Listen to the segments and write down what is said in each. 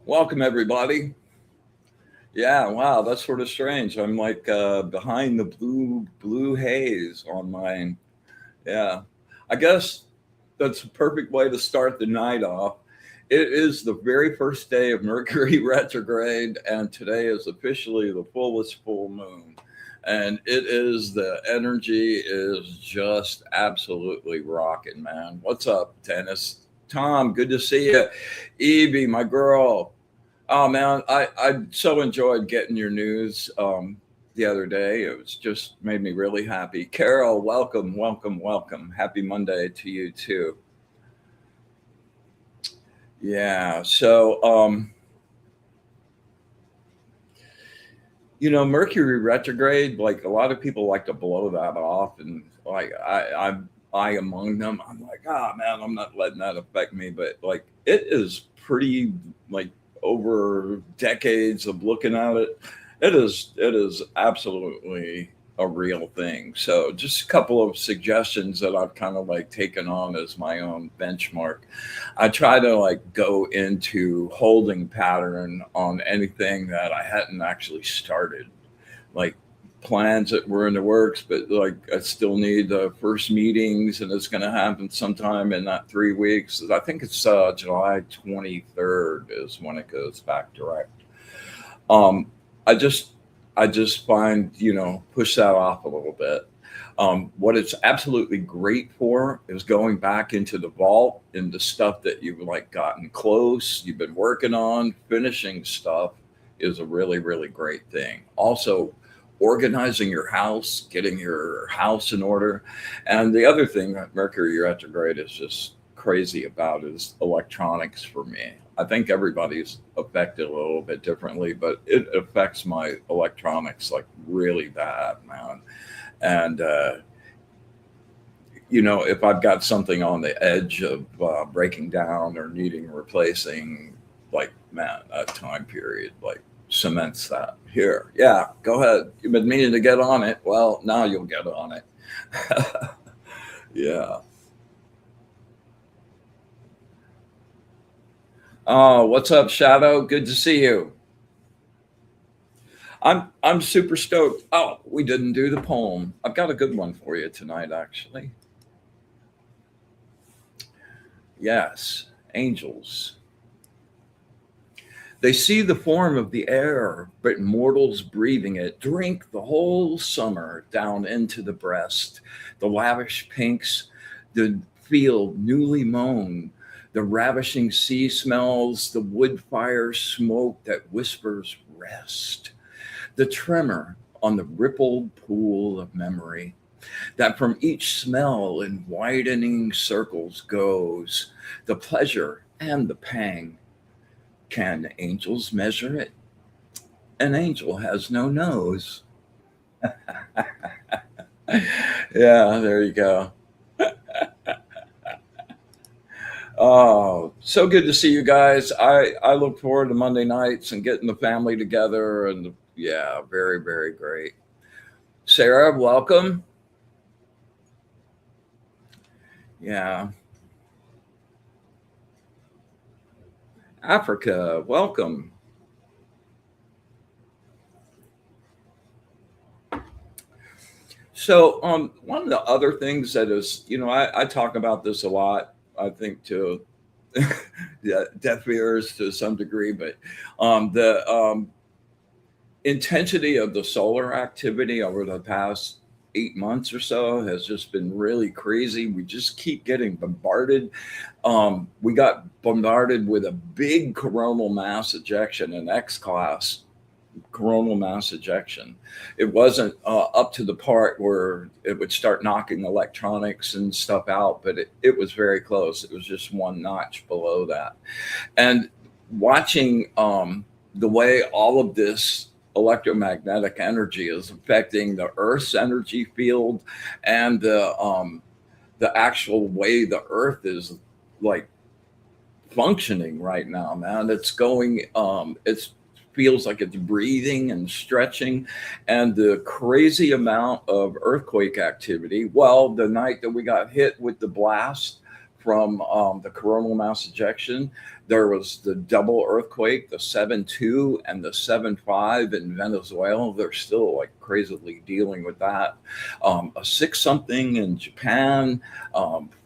Welcome, everybody. Yeah, wow, that's sort of strange. I'm like behind the blue haze on mine. Yeah, I guess that's a perfect way to start the night off. It is the very first day of Mercury retrograde, and today is officially the fullest full moon. And it is the energy is just absolutely rocking, man. What's up, Dennis? Tom, good to see you. Evie, my girl. Oh man, I so enjoyed getting your news the other day. It was just made me really happy. Carol, welcome, welcome, welcome. Happy Monday to you too. Yeah. So Mercury retrograde, like a lot of people like to blow that off, and like I among them. I'm like, ah man, I'm not letting that affect me. But like it is pretty like over decades of looking at it, it is absolutely a real thing. So just a couple of suggestions that I've kind of like taken on as my own benchmark. I try to like go into holding pattern on anything that I hadn't actually started, like plans that were in the works, but like I still need the first meetings, and it's going to happen sometime in that 3 weeks. I think it's July 23rd is when it goes back direct. Um, I just I just find push that off a little bit. What it's absolutely great for is going back into the vault into stuff that you've like gotten close, you've been working on, finishing stuff is a really, really great thing. Also, organizing your house, getting your house in order. And the other thing that Mercury retrograde is just crazy about is electronics for me. I think everybody's affected a little bit differently, but it affects my electronics like really bad, man. And if I've got something on the edge of breaking down or needing replacing, like, man, that time period, like, cements that. Here, yeah, go ahead. You've been meaning to get on it. Well, now you'll get on it. Yeah. Oh, what's up, Shadow? Good to see you. I'm super stoked. Oh, we didn't do the poem. I've got a good one for you tonight, actually. Yes, angels. They see the form of the air, but mortals breathing it drink the whole summer down into the breast. The lavish pinks, the field newly mown, the ravishing sea smells, the wood fire smoke that whispers rest, the tremor on the rippled pool of memory that from each smell in widening circles goes, the pleasure and the pang. Can angels measure it? An angel has no nose. Yeah, there you go. Oh, so good to see you guys. I look forward to Monday nights and getting the family together, and yeah, very, very great. Sarah, welcome. Yeah. Africa, welcome. So, one of the other things that is, I talk about this a lot, I think to yeah, deaf ears to some degree, but the intensity of the solar activity over the past 8 months or so has just been really crazy. We just keep getting bombarded. We got bombarded with a big coronal mass ejection, an X class coronal mass ejection. It wasn't up to the part where it would start knocking electronics and stuff out, but it was very close. It was just one notch below that. And watching the way all of this electromagnetic energy is affecting the Earth's energy field and the actual way the Earth is like functioning right now, man. It's going, it's feels like it's breathing and stretching, and the crazy amount of earthquake activity. Well, the night that we got hit with the blast from the coronal mass ejection, there was the double earthquake, the 7.2 and the 7.5 in Venezuela. They're still like crazily dealing with that. A 6 something in Japan,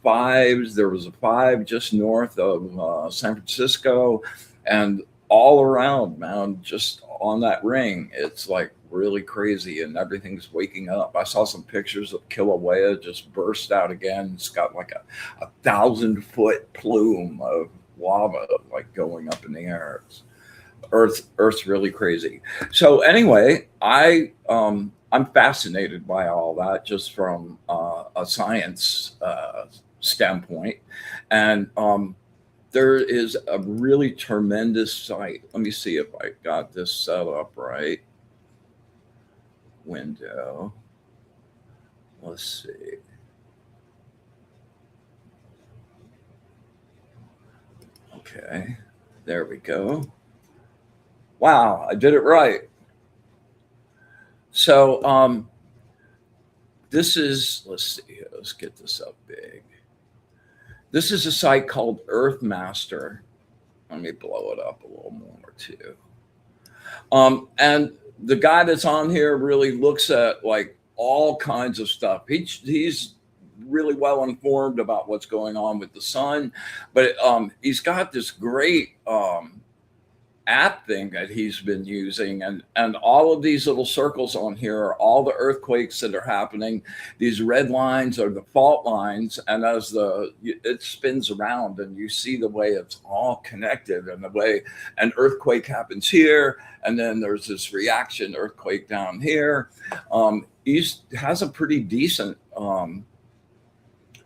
fives. There was a 5 just north of San Francisco, and all around, man, just on that ring. It's like really crazy, and everything's waking up. I saw some pictures of Kilauea just burst out again. It's got like a 1,000-foot plume of lava like going up in the air. Earth's really crazy. So anyway, I'm fascinated by all that just from a science standpoint, and there is a really tremendous site. Let me see if I got this set up right. Window. Let's see. Okay, there we go. Wow, I did it right. So this is, let's see, let's get this up big. This is a site called Earthmaster. Let me blow it up a little more too. And the guy that's on here really looks at like all kinds of stuff. He's really well informed about what's going on with the sun, but he's got this great app thing that he's been using, and all of these little circles on here are all the earthquakes that are happening. These red lines are the fault lines, and as it spins around and you see the way it's all connected, and the way an earthquake happens here, and then there's this reaction earthquake down here. He has a pretty decent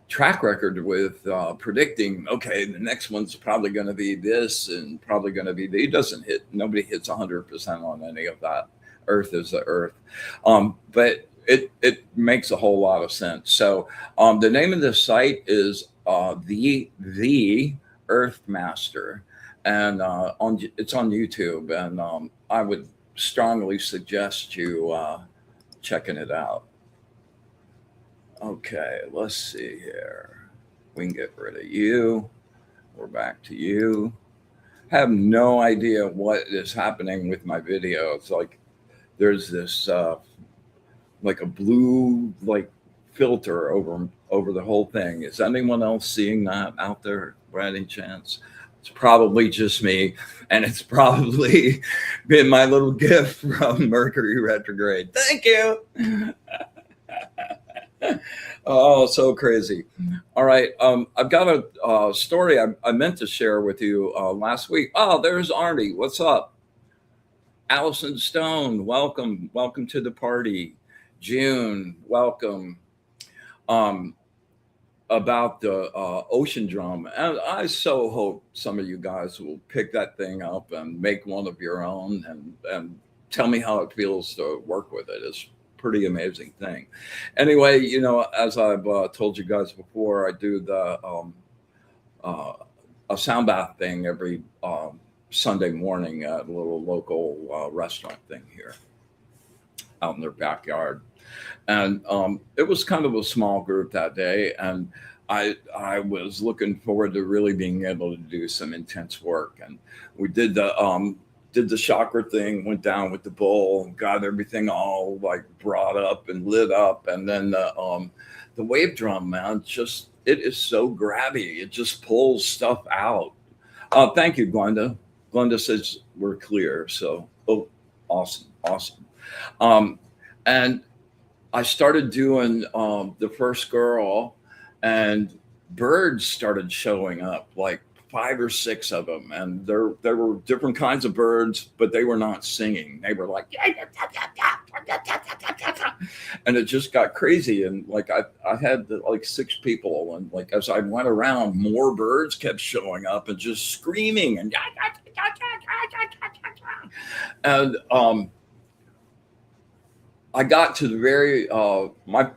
track record with predicting, okay, the next one's probably going to be this and probably going to be, nobody hits 100% on any of that. Earth is the Earth. But it makes a whole lot of sense. So the name of this site is the Earthmaster, and it's on YouTube, and I would strongly suggest you checking it out. Okay, let's see here. We can get rid of you. We're back to you. I have no idea what is happening with my video. It's like there's this like a blue like filter over the whole thing. Is anyone else seeing that out there by any chance? It's probably just me, and it's probably been my little gift from Mercury retrograde. Thank you. Oh, so crazy. All right. I've got a story I meant to share with you last week. Oh, there's Arnie. What's up? Allison Stone, welcome. Welcome to the party. June, welcome. About the ocean drum. And I so hope some of you guys will pick that thing up and make one of your own, and tell me how it feels to work with it. It's pretty amazing thing. Anyway, as I've told you guys before, I do the a sound bath thing every Sunday morning at a little local restaurant thing here out in their backyard. And it was kind of a small group that day, and I was looking forward to really being able to do some intense work. And we did the chakra thing, went down with the bowl, got everything all like brought up and lit up, and then the wave drum, man, it is so grabby. It just pulls stuff out. Thank you, Glenda. Glenda says we're clear. So, awesome. And I started doing the first girl, and birds started showing up, like 5 or 6 of them, and there were different kinds of birds, but they were not singing. They were like, and it just got crazy. And like I had like 6 people, and like as I went around, more birds kept showing up and just screaming and I got to the very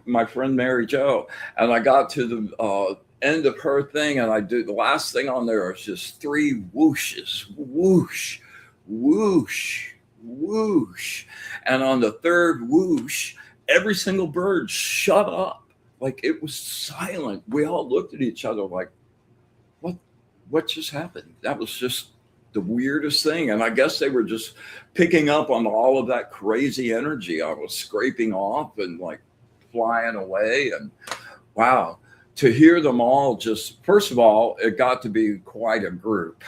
my friend Mary Jo, and I got to the end of her thing, and I do the last thing on there is just 3 whooshes, whoosh, whoosh, whoosh, and on the third whoosh, every single bird shut up, like it was silent. We all looked at each other like, what what just happened? That was just the weirdest thing. And I guess they were just picking up on all of that crazy energy I was scraping off and like flying away. And wow, to hear them all, just first of all, it got to be quite a group.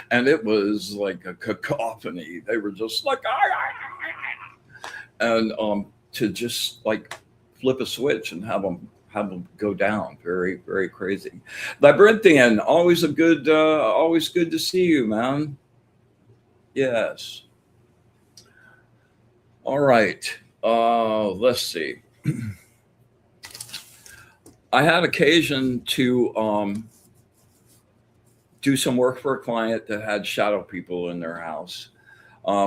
And it was like a cacophony. They were just like, "Ah, ah, ah, ah," and to just like flip a switch and have them go down, very very crazy. Labyrinthian, always good to see you, man. Yes. All right. Let's see. I had occasion to do some work for a client that had shadow people in their house.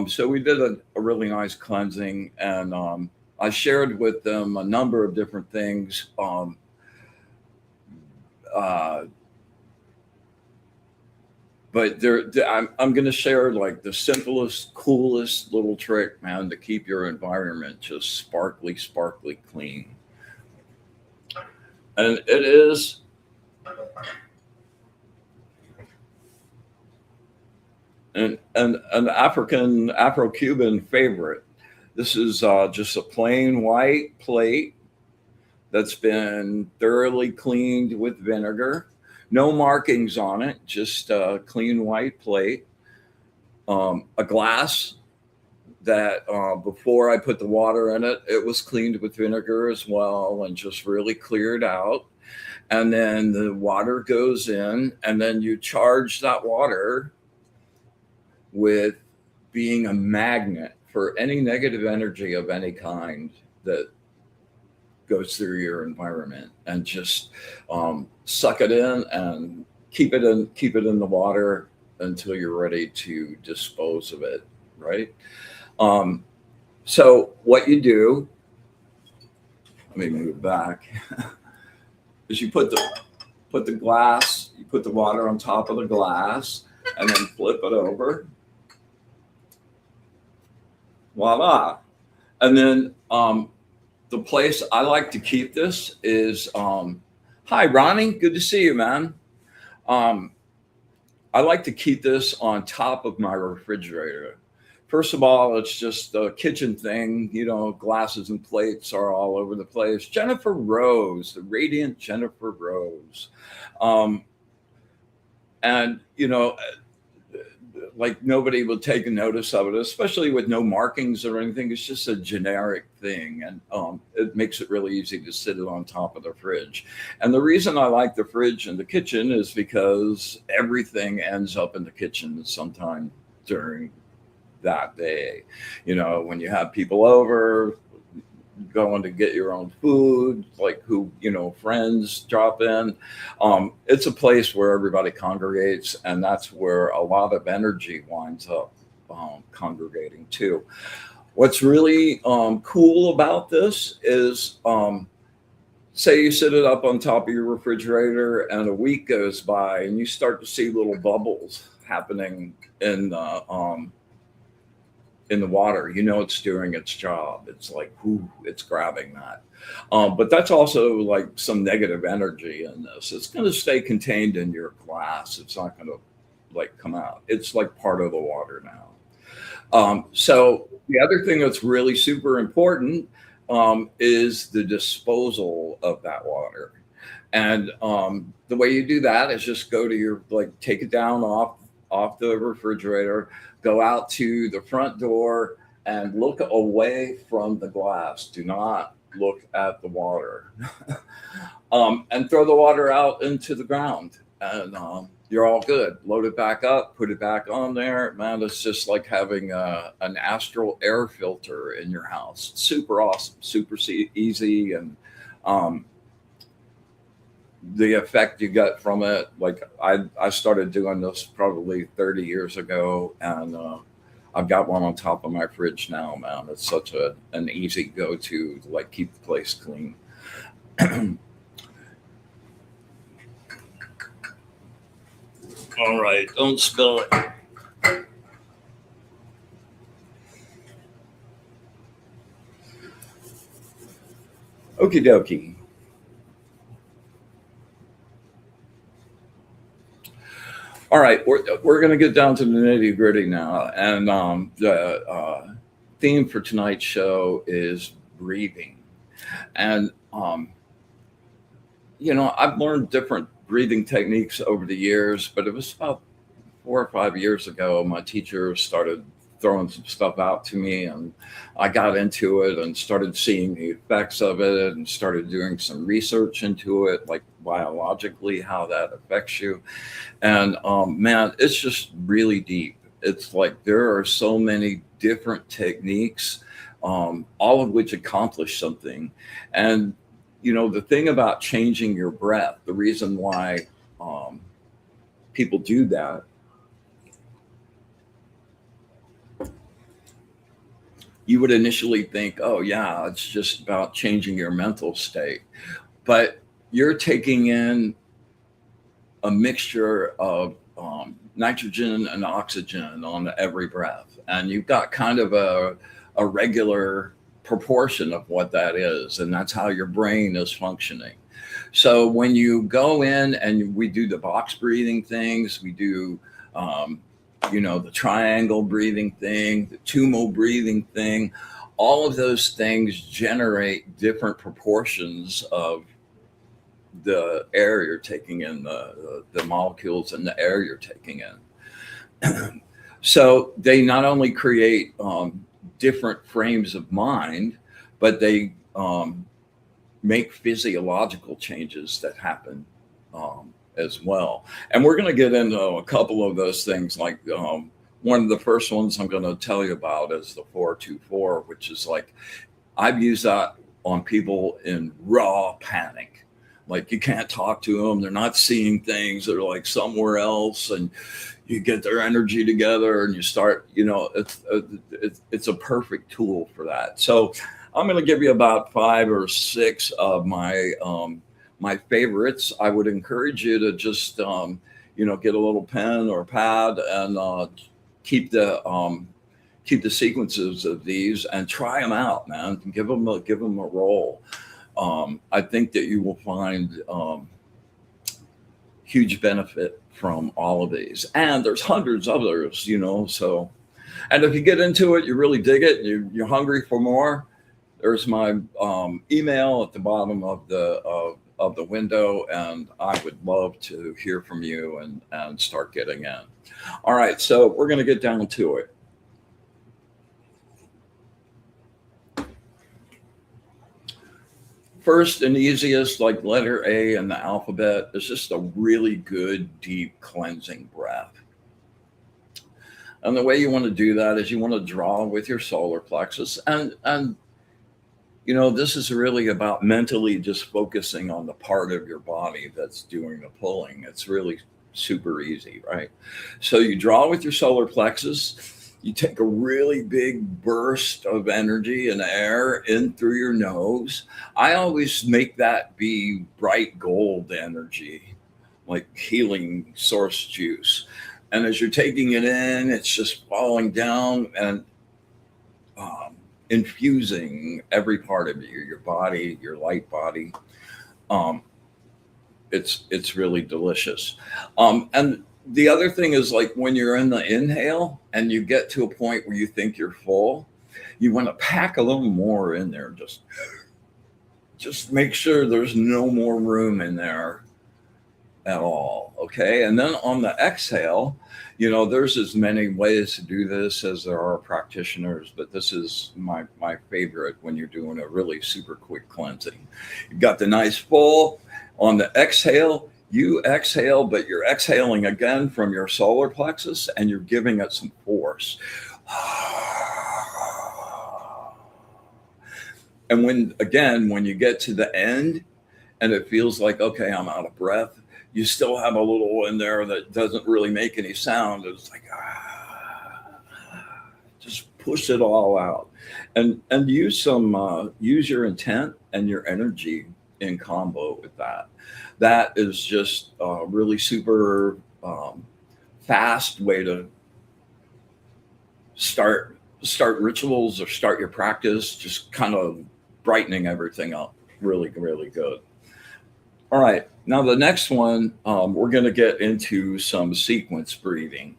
So we did a really nice cleansing, and I shared with them a number of different things. Uh, but I'm going to share like the simplest, coolest little trick, man, to keep your environment just sparkly, sparkly clean. And it is an African Afro-Cuban favorite. This is just a plain white plate that's been thoroughly cleaned with vinegar. No markings on it, just a clean white plate. A glass that before I put the water in it, it was cleaned with vinegar as well and just really cleared out. And then the water goes in, and then you charge that water with being a magnet for any negative energy of any kind that goes through your environment, and just suck it in and keep it in the water until you're ready to dispose of it, right? um, so what you do, let me move back, is you put the glass, you put the water on top of the glass, and then flip it over, voila. And then the place I like to keep this is hi Ronnie, good to see you, man. um, I like to keep this on top of my refrigerator. First of all, it's just a kitchen thing, you know, glasses and plates are all over the place. Jennifer Rose, the radiant Jennifer Rose. um, and you know, like nobody will take a notice of it, especially with no markings or anything. It's just a generic thing, and it makes it really easy to sit it on top of the fridge. And the reason I like the fridge in the kitchen is because everything ends up in the kitchen sometime during that day. You know, when you have people over, going to get your own food, like who, you know, friends drop in. It's a place where everybody congregates, and that's where a lot of energy winds up congregating too. What's really cool about this is, say you sit it up on top of your refrigerator, and a week goes by, and you start to see little bubbles happening in the water. You know, it's doing its job. It's like, whoo, it's grabbing that. But that's also like some negative energy in this. It's going to stay contained in your glass. It's not going to like come out. It's like part of the water now. So the other thing that's really super important is the disposal of that water. And the way you do that is just go to your, like, take it down off the refrigerator, go out to the front door, and look away from the glass. Do not look at the water. And throw the water out into the ground, and you're all good. Load it back up, put it back on there. Man, it's just like having an astral air filter in your house. Super awesome, super easy, and um, the effect you get from it. Like I started doing this probably 30 years ago, and I've got one on top of my fridge now, man. It's such an easy go-to to like keep the place clean. All right, don't spill it. Okie dokie. All right, we're going to get down to the nitty gritty now. And the theme for tonight's show is breathing. And, I've learned different breathing techniques over the years, but it was about 4 or 5 years ago, my teacher started throwing some stuff out to me, and I got into it and started seeing the effects of it and started doing some research into it, like biologically, how that affects you. And man, it's just really deep. It's like there are so many different techniques, all of which accomplish something. And, the thing about changing your breath, the reason why people do that, you would initially think, oh, yeah, it's just about changing your mental state. But you're taking in a mixture of nitrogen and oxygen on every breath. And you've got kind of a regular proportion of what that is. And that's how your brain is functioning. So when you go in and we do the box breathing things, we do, the triangle breathing thing, the tumo breathing thing, all of those things generate different proportions of the air you're taking in, the molecules in the air you're taking in. So they not only create different frames of mind, but they make physiological changes that happen as well. And we're going to get into a couple of those things. Like one of the first ones I'm going to tell you about is the 424, which is like I've used that on people in raw panic. Like you can't talk to them. They're not seeing things. They're like somewhere else. And you get their energy together and you start, it's a perfect tool for that. So I'm going to give you about 5 or 6 of my favorites. I would encourage you to just, get a little pen or pad and keep the sequences of these and try them out, man. Give them a roll. I think that you will find huge benefit from all of these. And there's hundreds of others, so. And if you get into it, you really dig it, you're hungry for more, there's my email at the bottom of the window, and I would love to hear from you and start getting in. All right, so we're going to get down to it. First and easiest, like letter A in the alphabet, is just a really good, deep cleansing breath. And the way you want to do that is you want to draw with your solar plexus. And this is really about mentally just focusing on the part of your body that's doing the pulling. It's really super easy, right? So you draw with your solar plexus. You take a really big burst of energy and air in through your nose. I always make that be bright gold energy, like healing source juice. And as you're taking it in, it's just falling down and infusing every part of you, your body, your light body. It's really delicious. And the other thing is, like when you're in the inhale and you get to a point where you think you're full, you want to pack a little more in there. Just make sure there's no more room in there at all. Okay. And then on the exhale, there's as many ways to do this as there are practitioners, but this is my favorite when you're doing a really super quick cleansing. You've got the nice full on the exhale. You exhale, but you're exhaling again from your solar plexus and you're giving it some force. And when you get to the end and it feels like, okay, I'm out of breath, you still have a little in there that doesn't really make any sound. It's like, just push it all out, and use your intent and your energy in combo with that. That is just a really super fast way to start rituals or start your practice, just kind of brightening everything up really, really good. All right, now the next one, we're going to get into some sequence breathing.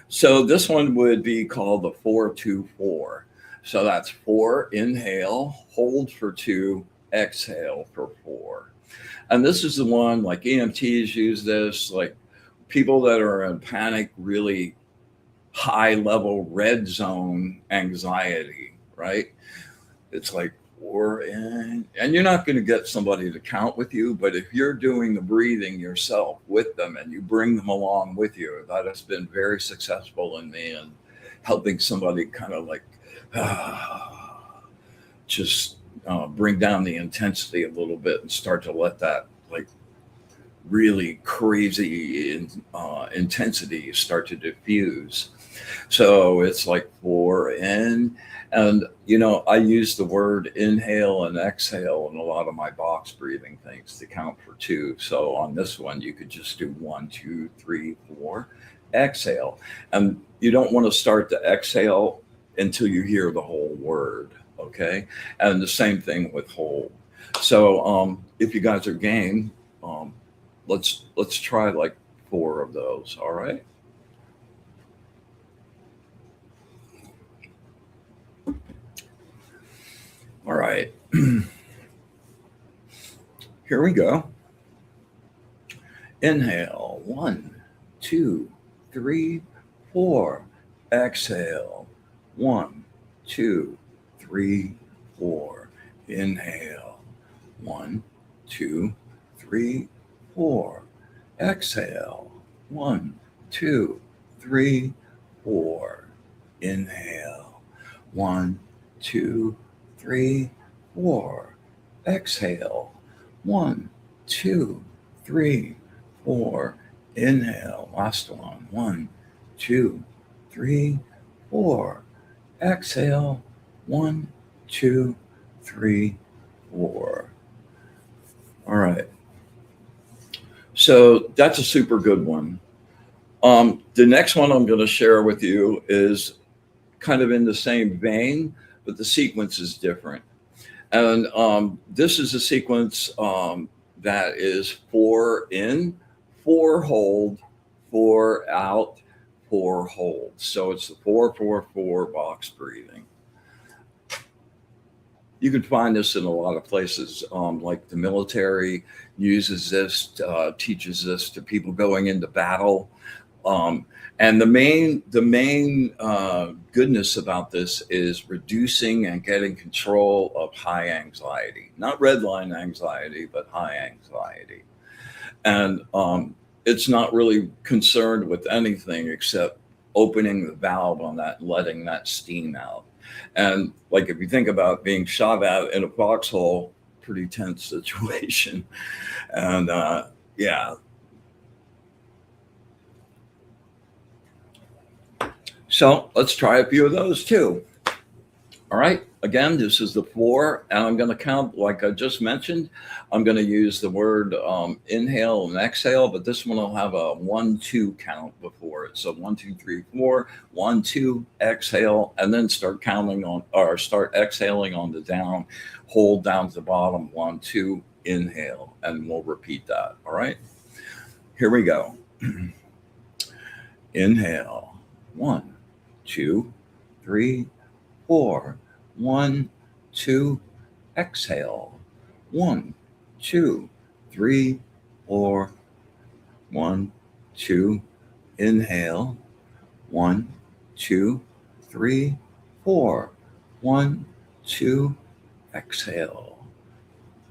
So this one would be called the 4-2-4. So that's 4, inhale, hold for 2, exhale for 4. And this is the one, like EMTs use this, like people that are in panic, really high level red zone anxiety, right? It's like 4 in, and you're not going to get somebody to count with you, but if you're doing the breathing yourself with them and you bring them along with you, that has been very successful in me and helping somebody kind of like just bring down the intensity a little bit and start to let that like really crazy intensity start to diffuse. So it's like 4 in, and I use the word inhale and exhale in a lot of my box breathing things to count for 2. So on this one, you could just do 1, 2, 3, 4, exhale, and you don't want to start the exhale until you hear the whole word. Okay, and the same thing with hold. So if you guys are game, let's try like 4 of those. All right. All right. Here we go. Inhale, 1, 2, 3, 4. Exhale, 1, 2, 3, 4. Inhale, 1, 2, 3, 4. Exhale, 1, 2, 3, 4. Inhale, 1, 2, 3, 4. Exhale, 1, 2, 3, 4. Inhale, last one, 1, 2, 3, 4. Exhale, 1, 2, 3, 4. All right. So that's a super good one. The next one I'm going to share with you is kind of in the same vein, but the sequence is different. And this is a sequence that is 4 in, 4 hold, 4 out, 4 hold. So it's the 4-4-4 box breathing. You can find this in a lot of places, like the military uses this, teaches this to people going into battle. And the main goodness about this is reducing and getting control of high anxiety, not red line anxiety, but high anxiety. And it's not really concerned with anything except opening the valve on that, and letting that steam out. And like if you think about being shot at in a foxhole, pretty tense situation. And yeah. So let's try a few of those too. All right. Again, this is the 4, and I'm going to count like I just mentioned. I'm going to use the word inhale and exhale, but this one will have a 1-2 count before it. So 1, 2, 3, 4, 1, 2, exhale, and then start counting on or start exhaling on the down, hold down to the bottom, 1, 2, inhale, and we'll repeat that. All right. Here we go. Inhale, 1, 2, 3, 4. 1, 2, exhale. 1, 2, 3, 4. 1, 2, inhale. 1, 2, 3, 4. 1, 2, exhale.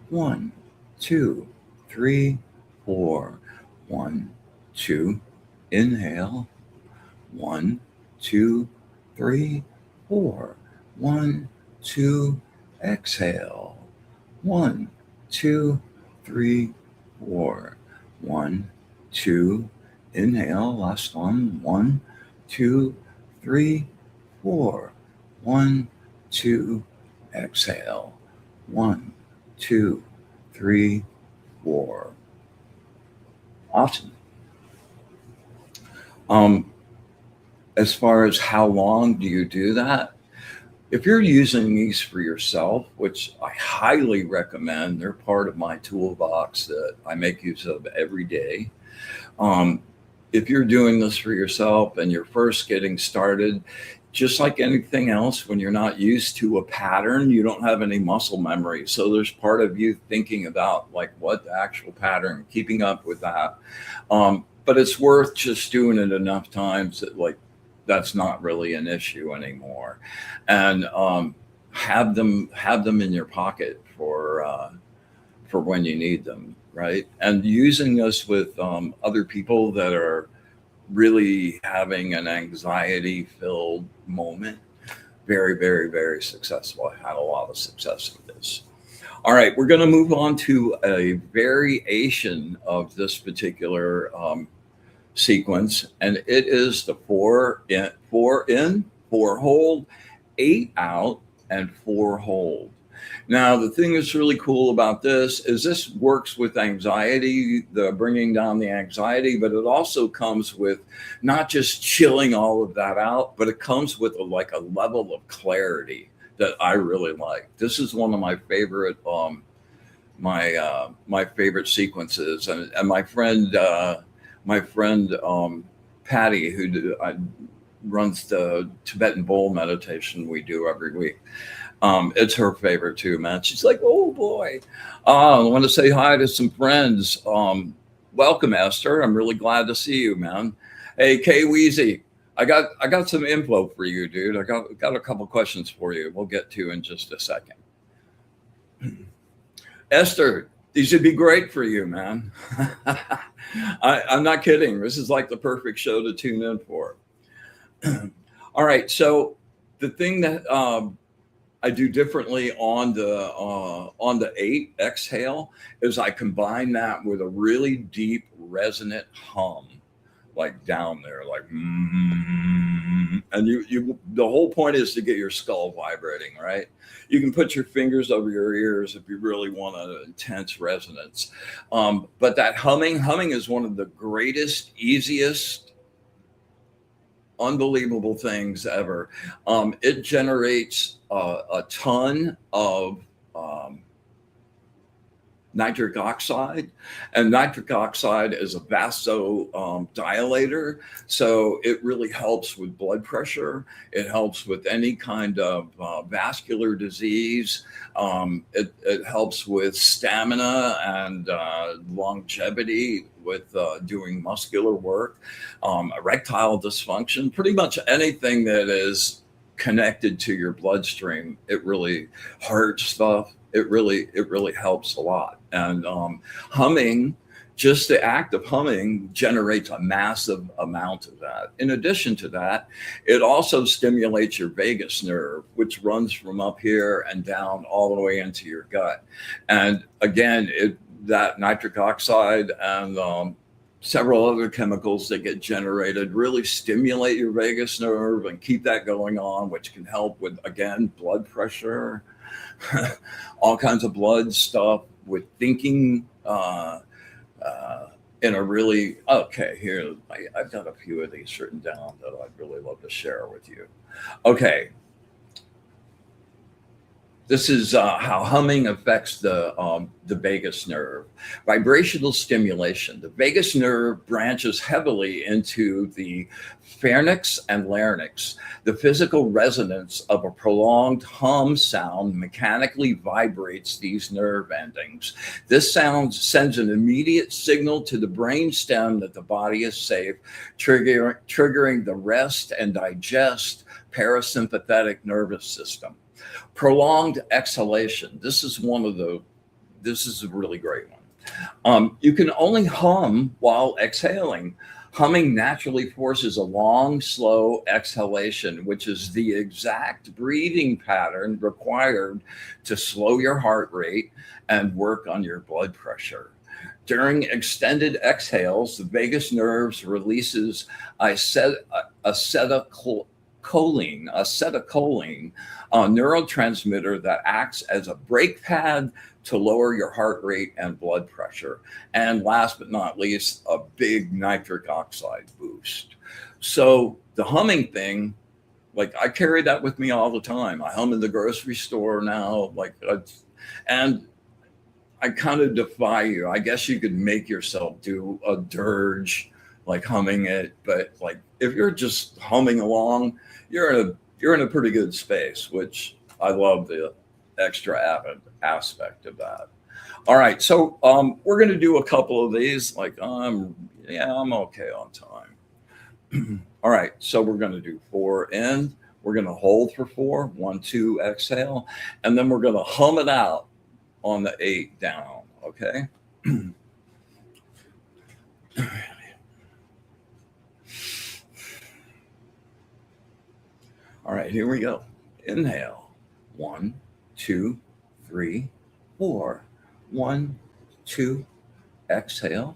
1, 2, 3, 4. 1, 2, inhale. 1, 2, 3, 4. 1, 2, exhale. 1, 2, 3, 4. 1, 2, inhale. Last one. 1, 2, 3, 4. 1, 2, exhale. 1, 2, 3, 4. Awesome. As far as how long do you do that? If you're using these for yourself, which I highly recommend, they're part of my toolbox that I make use of every day. Um, if you're doing this for yourself and you're first getting started, just like anything else, when you're not used to a pattern, you don't have any muscle memory. So there's part of you thinking about like what the actual pattern, keeping up with that. But it's worth just doing it enough times that like that's not really an issue anymore, and have them in your pocket for when you need them, right? And using this with other people that are really having an anxiety filled moment, very, very, very successful. I had a lot of success with this. All right, we're going to move on to a variation of this particular sequence, and it is the 4 hold, 8 out, and 4 hold. Now, the thing that's really cool about this is this works with anxiety, the bringing down the anxiety, but it also comes with not just chilling all of that out, but it comes with like a level of clarity that I really like. This is one of my favorite my favorite sequences, and my friend Patty, runs the Tibetan bowl meditation we do every week. It's her favorite too, man. She's like, oh boy. I want to say hi to some friends. Welcome, Esther. I'm really glad to see you, man. Hey, Kay Weezy, I got some info for you, dude. I got a couple questions for you. We'll get to in just a second. Esther, these would be great for you, man. I'm not kidding. This is like the perfect show to tune in for. All right. So the thing that I do differently on the 8 exhale is I combine that with a really deep resonant hum, like down there, like and you the whole point is to get your skull vibrating, right? You can put your fingers over your ears if you really want an intense resonance, but that humming is one of the greatest, easiest, unbelievable things ever. It generates a ton of nitric oxide, and nitric oxide is a vasodilator, so it really helps with blood pressure. It helps with any kind of vascular disease. It helps with stamina and longevity with doing muscular work, erectile dysfunction, pretty much anything that is connected to your bloodstream. It really heart stuff. It really helps a lot. And humming, just the act of humming generates a massive amount of that. In addition to that, it also stimulates your vagus nerve, which runs from up here and down all the way into your gut. And again, that nitric oxide and several other chemicals that get generated really stimulate your vagus nerve and keep that going on, which can help with, again, blood pressure, all kinds of blood stuff, with thinking in a really, okay, here, I've got a few of these written down that I'd really love to share with you. Okay. This is how humming affects the vagus nerve. Vibrational stimulation. The vagus nerve branches heavily into the pharynx and larynx. The physical resonance of a prolonged hum sound mechanically vibrates these nerve endings. This sound sends an immediate signal to the brain stem that the body is safe, triggering the rest and digest parasympathetic nervous system. Prolonged exhalation. This is a really great one. You can only hum while exhaling. Humming naturally forces a long, slow exhalation, which is the exact breathing pattern required to slow your heart rate and work on your blood pressure. During extended exhales, the vagus nerves releases acetylcholine, a neurotransmitter that acts as a brake pad to lower your heart rate and blood pressure. And last but not least, a big nitric oxide boost. So the humming thing, like I carry that with me all the time. I hum in the grocery store now, and I kind of defy you. I guess you could make yourself do a dirge, like humming it, but like if you're just humming along, you're in a pretty good space, which I love the extra added aspect of that. All right, so we're going to do a couple of these. I'm okay on time. All right, so we're going to do 4 in. We're going to hold for 4, 1, 2, exhale, and then we're going to hum it out on the 8 down. Okay. All right, here we go. Inhale. 1, 2, 3, 4. 1, 2. Exhale.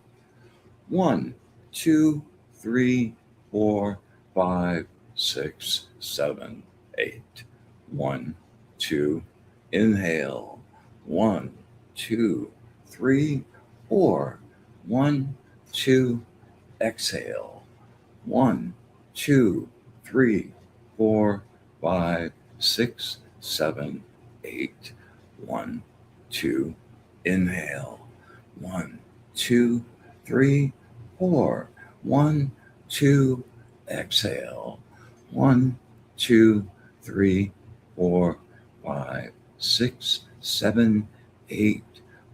1, 2, 3, 4, 5, 6, 7, 8. 1, 2. Inhale. 1, 2, 3, 4. 1, 2. Exhale. 1, 2, 3, 4, 5, 6, 7, 8. 1, 2. Inhale. 1, 2, 3, 4. 1, 2. Exhale. 1, 2, 3, 4, 5, 6, 7, 8.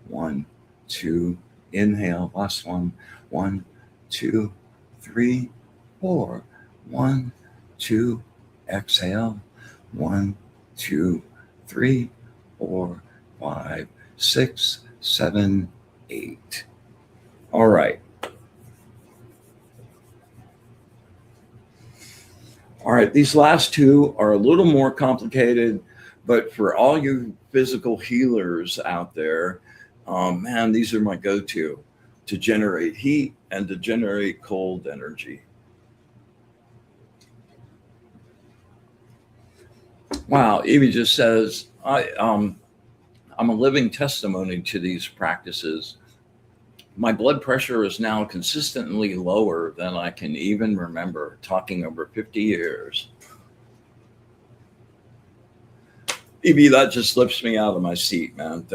1, 2. Inhale. Last one. 1, 2, 3, 4. 1, 2. Exhale. 1, 2, 3, 4, 5, 6, 7, 8. All right. All right. These last two are a little more complicated, but for all you physical healers out there, man, these are my go-to to generate heat and to generate cold energy. Wow, Evie just says, I'm a living testimony to these practices. My blood pressure is now consistently lower than I can even remember, talking over 50 years. Evie, that just lifts me out of my seat, man.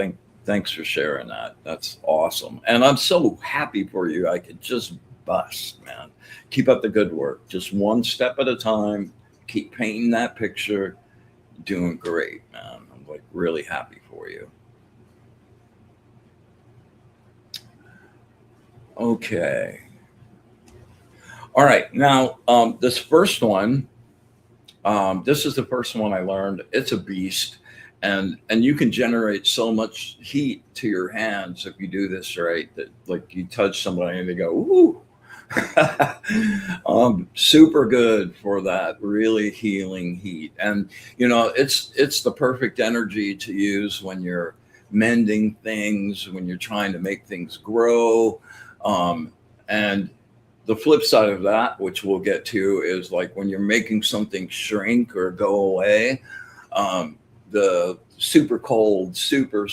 Thanks for sharing that. That's awesome. And I'm so happy for you. I could just bust, man. Keep up the good work. Just one step at a time. Keep painting that picture. Doing great, man. I'm like really happy for you. Okay. All right. Now, this first one, this is the first one I learned. It's a beast, and you can generate so much heat to your hands if you do this right. That like you touch somebody and they go, ooh. Super good for that really healing heat. And it's the perfect energy to use when you're mending things, when you're trying to make things grow. And the flip side of that, which we'll get to, is like when you're making something shrink or go away, the super cold, super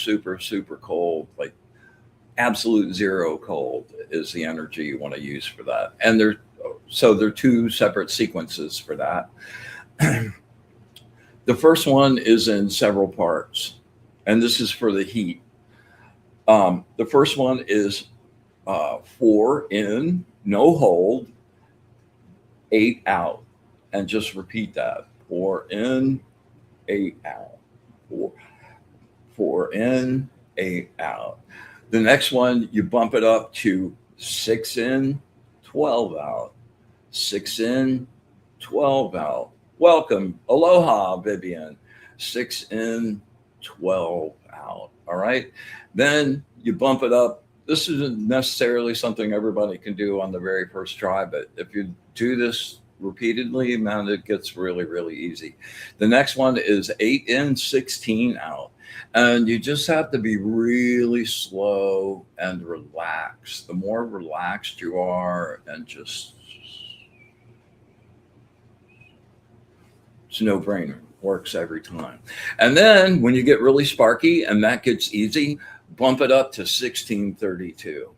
cold, like absolute zero cold is the energy you want to use for that. And there are two separate sequences for that. The first one is in several parts, and this is for the heat. The first one is 4 in, no hold, 8 out, and just repeat that: 4 in, 8 out, 4 in, 8 out. The next one, you bump it up to 6 in, 12 out, 6 in, 12 out. Welcome, aloha, Vivian. 6 in, 12 out. All right. Then you bump it up. This isn't necessarily something everybody can do on the very first try, but if you do this repeatedly, man, it gets really, really easy. The next one is 8 in, 16 out. And you just have to be really slow and relaxed. The more relaxed you are, and just, it's no brainer, works every time. And then when you get really sparky and that gets easy, bump it up to 1632.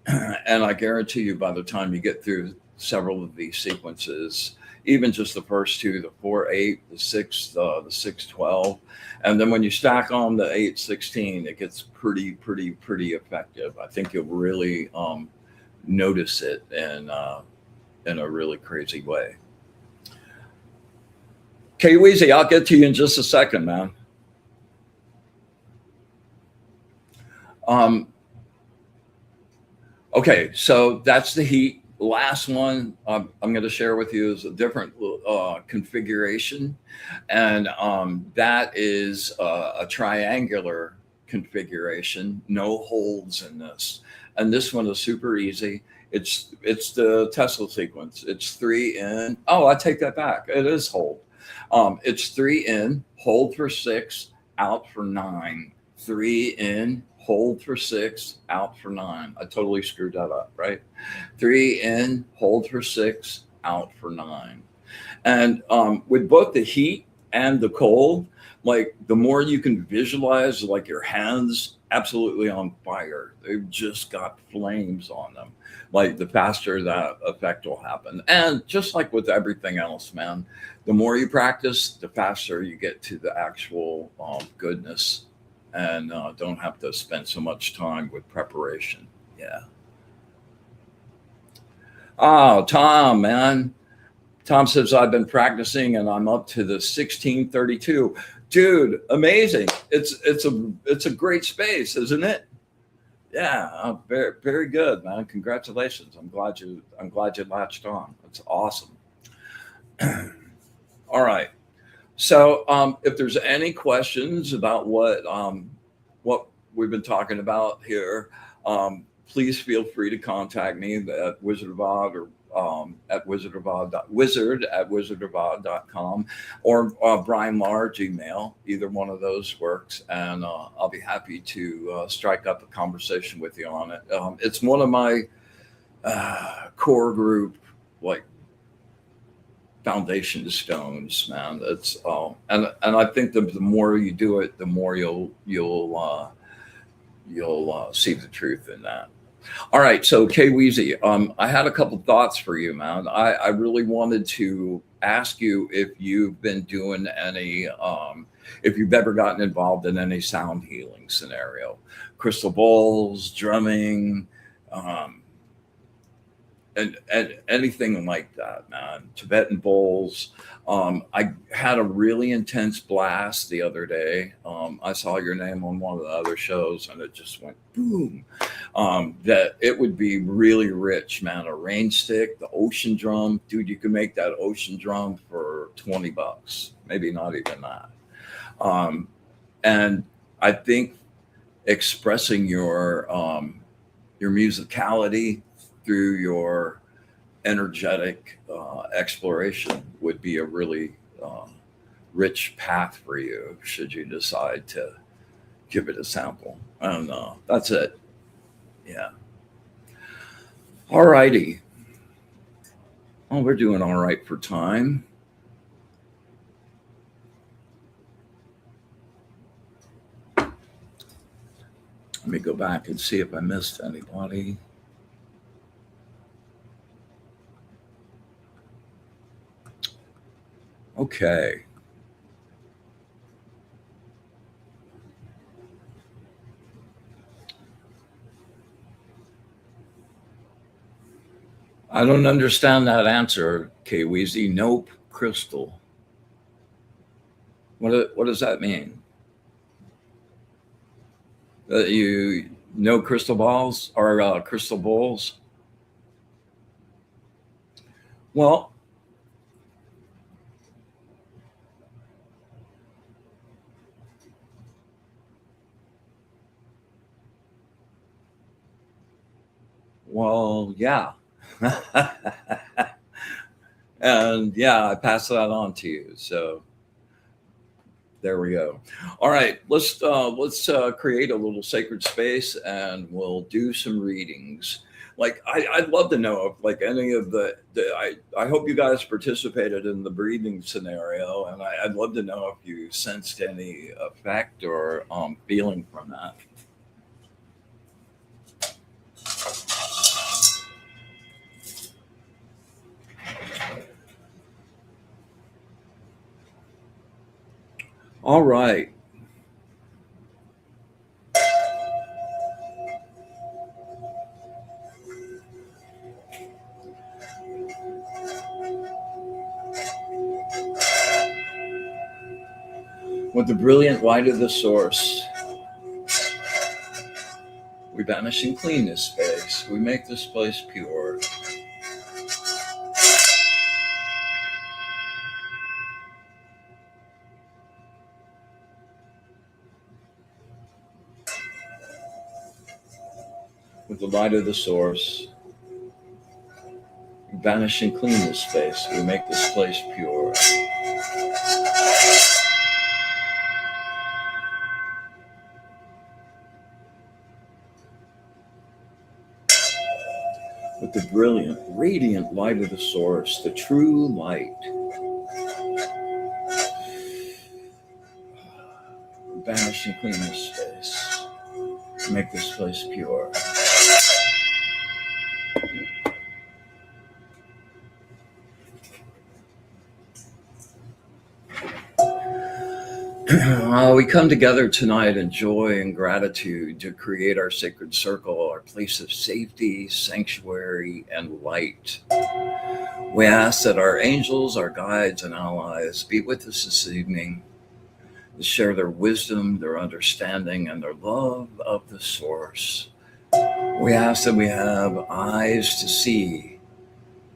And I guarantee you, by the time you get through several of these sequences, even just the first two, the 4-8, the 6-12, and then when you stack on the 8-16, it gets pretty effective. I think you'll really notice it in a really crazy way. Okay, Weezy, I'll get to you in just a second, man. Okay, so that's the heat. Last one I'm going to share with you is a different configuration, and that is a triangular configuration. No holds in this, and this one is super easy. It's the Tesla sequence. It's 3 in. Oh, I take that back. It is hold. It's 3 in, hold for 6, out for 9. 3 in, hold for 6, out for 9. I totally screwed that up, right? 3 in, hold for 6, out for 9. And with both the heat and the cold, like the more you can visualize, like your hands absolutely on fire, they've just got flames on them, like the faster that effect will happen. And just like with everything else, man, the more you practice, the faster you get to the actual goodness, and don't have to spend so much time with preparation. Yeah. Oh, Tom, man. Tom says, I've been practicing and I'm up to the 1632. Dude, amazing. It's a great space, isn't it? Yeah, very, very good, man. Congratulations. I'm glad you latched on. That's awesome. All right. So if there's any questions about what we've been talking about here, please feel free to contact me at Wizard of Oz or at wizard@wizardofod.com or Brian Large email. Either one of those works, and I'll be happy to strike up a conversation with you on it. It's one of my core group, like, foundation stones, man. It's and I think the more you do it, the more you'll see the truth in that. All right, so Kay Weezy, I had a couple thoughts for you, man. I really wanted to ask you if you've been doing any, if you've ever gotten involved in any sound healing scenario, crystal bowls, drumming, and anything like that, man. Tibetan bowls. I had a really intense blast the other day. I saw your name on one of the other shows, and it just went boom. That it would be really rich, man. A rain stick, the ocean drum, dude. You can make that ocean drum for $20, maybe not even that. And I think expressing your musicality through your energetic exploration would be a really rich path for you, should you decide to give it a sample. And that's it. Yeah. All righty. Oh, we're doing all right for time. Let me go back and see if I missed anybody. Okay. I don't understand that answer, K Weezy. Nope, crystal. What does that mean? You know crystal balls or crystal bowls? Well, yeah. And yeah, I pass that on to you. So there we go. All right, let's create a little sacred space, and we'll do some readings. Like I'd love to know if like any of I hope you guys participated in the breathing scenario, and I'd love to know if you sensed any effect or feeling from that. All right. With the brilliant light of the source, we banish and clean this space. We make this place pure. With the light of the source, we banish and clean this space. We make this place pure. With the brilliant, radiant light of the source, the true light, we banish and clean this space. We make this place pure. We come together tonight in joy and gratitude to create our sacred circle, our place of safety, sanctuary, and light. We ask that our angels, our guides, and allies be with us this evening to share their wisdom, their understanding, and their love of the source. We ask that we have eyes to see,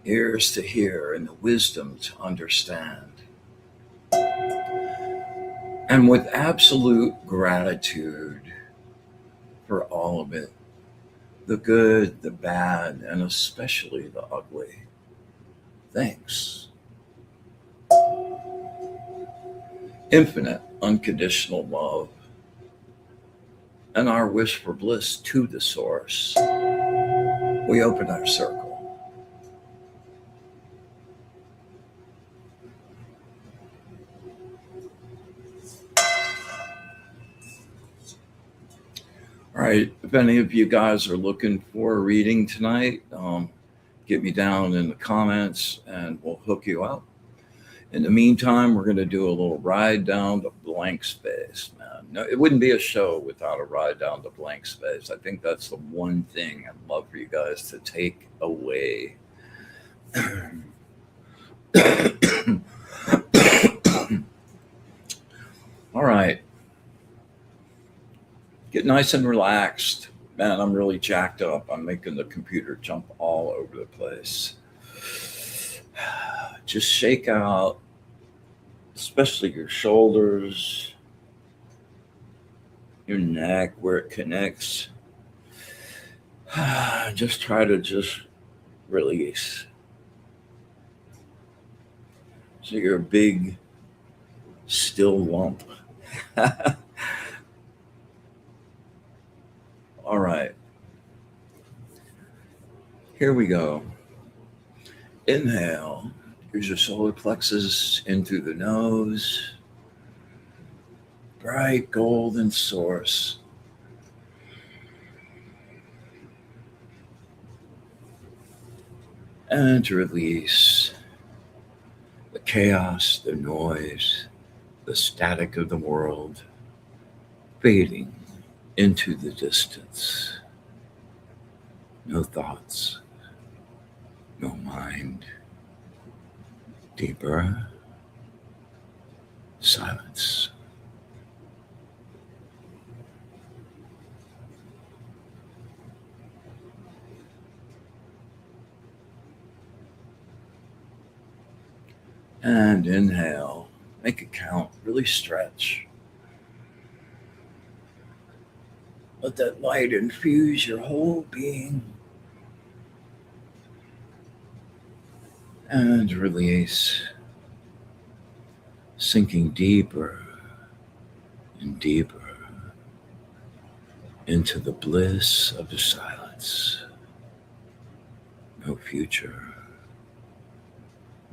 ears to hear, and the wisdom to understand. And with absolute gratitude for all of it, the good, the bad, and especially the ugly. Thanks. Infinite, unconditional love, and our wish for bliss to the source. We open our circle. All right, if any of you guys are looking for a reading tonight, get me down in the comments and we'll hook you up. In the meantime, we're going to do a little ride down the blank space, man. No, it wouldn't be a show without a ride down the blank space. I think that's the one thing I'd love for you guys to take away. All right. Get nice and relaxed. Man, I'm really jacked up. I'm making the computer jump all over the place. Just shake out, especially your shoulders, your neck where it connects. Just try to just release. So you're a big, still lump. All right. Here we go. Inhale. Use your solar plexus in through the nose. Bright golden source. And to release the chaos, the noise, the static of the world, fading into the distance. No thoughts, your mind deeper. Silence. And inhale. Make it count. Really stretch. Let that light infuse your whole being. And release. Sinking deeper and deeper into the bliss of the silence. No future.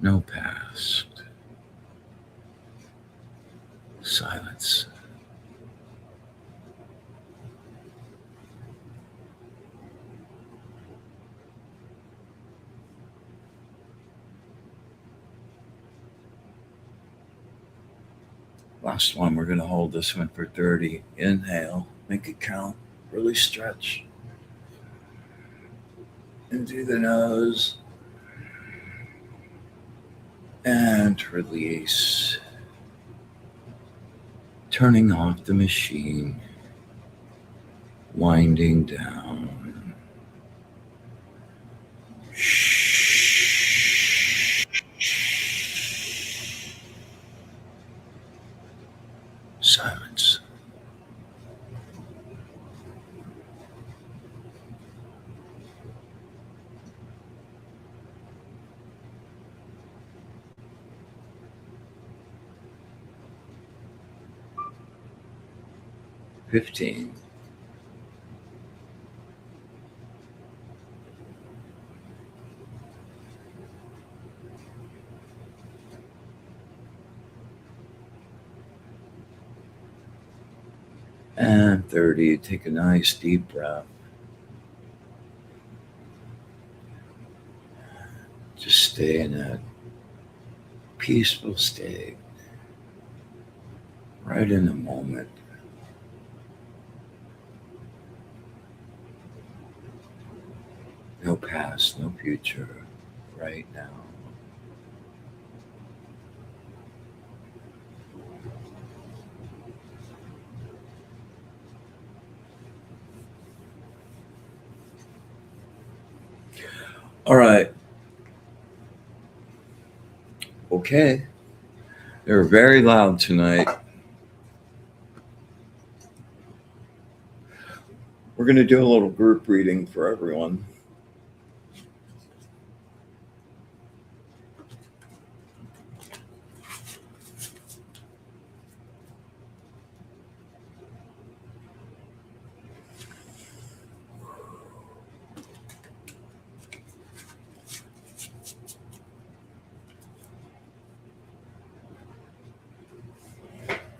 No past. Silence. Last one, we're going to hold this one for 30. Inhale, make it count, really stretch. In through the nose. And release. Turning off the machine. Winding down. Silence. $15. And 30. Take a nice deep breath. Just stay in that peaceful state, right in the moment. No past, no future, right now. All right. Okay. They're very loud tonight. We're going to do a little group reading for everyone.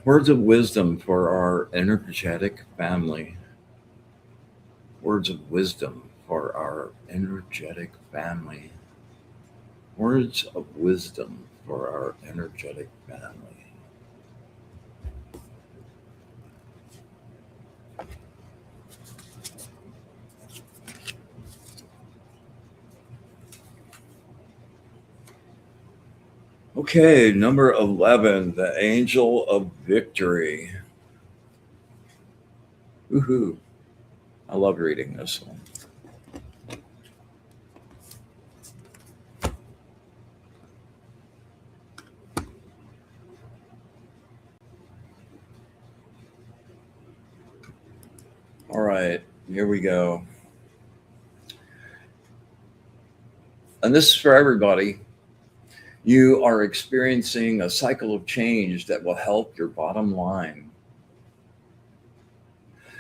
Words of wisdom for our energetic family. Words of wisdom for our energetic family. Words of wisdom for our energetic family. Okay, number 11, the angel of victory. Woohoo. I love reading this one. All right, here we go. And this is for everybody. You are experiencing a cycle of change that will help your bottom line.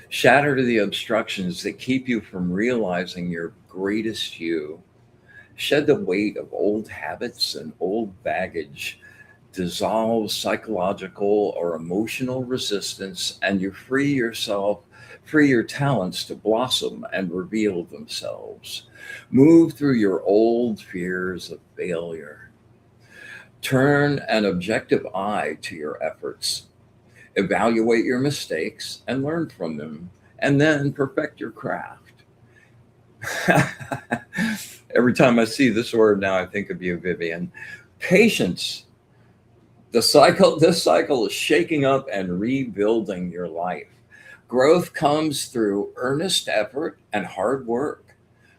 Shatter the obstructions that keep you from realizing your greatest you. Shed the weight of old habits and old baggage. Dissolve psychological or emotional resistance, and you free yourself, free your talents to blossom and reveal themselves. Move through your old fears of failure. Turn an objective eye to your efforts. Evaluate your mistakes and learn from them, and then perfect your craft. Every time I see this word now, I think of you, Vivian. Patience. This cycle is shaking up and rebuilding your life. Growth comes through earnest effort and hard work.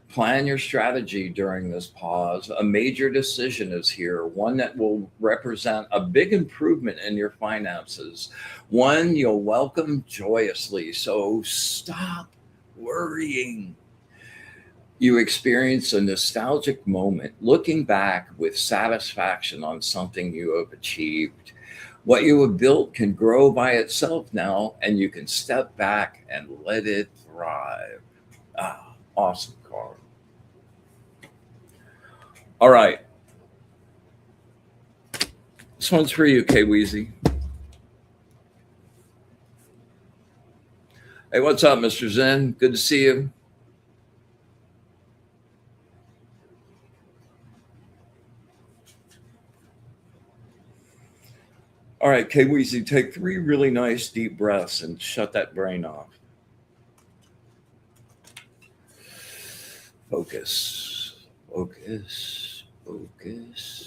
Plan your strategy during this pause. A major decision is here, one that will represent a big improvement in your finances, one you'll welcome joyously. So stop worrying. You experience a nostalgic moment, looking back with satisfaction on something you have achieved. What you have built can grow by itself now, and you can step back and let it thrive. Ah, awesome card. All right. This one's for you, K Weezy. Hey, what's up, Mr. Zen? Good to see you. All right, K Weezy, take 3 really nice deep breaths and shut that brain off. Focus, focus, focus.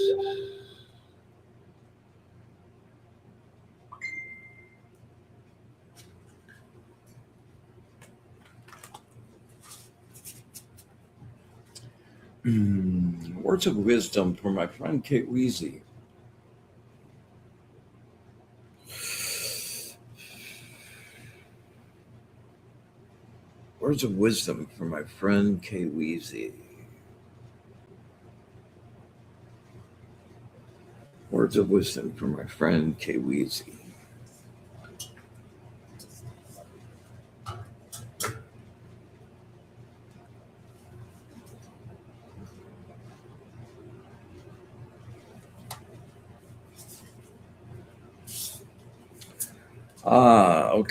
Words of wisdom for my friend Kate Weezy. Words of wisdom for my friend Kate Weezy. Words of wisdom for my friend Kate Weezy.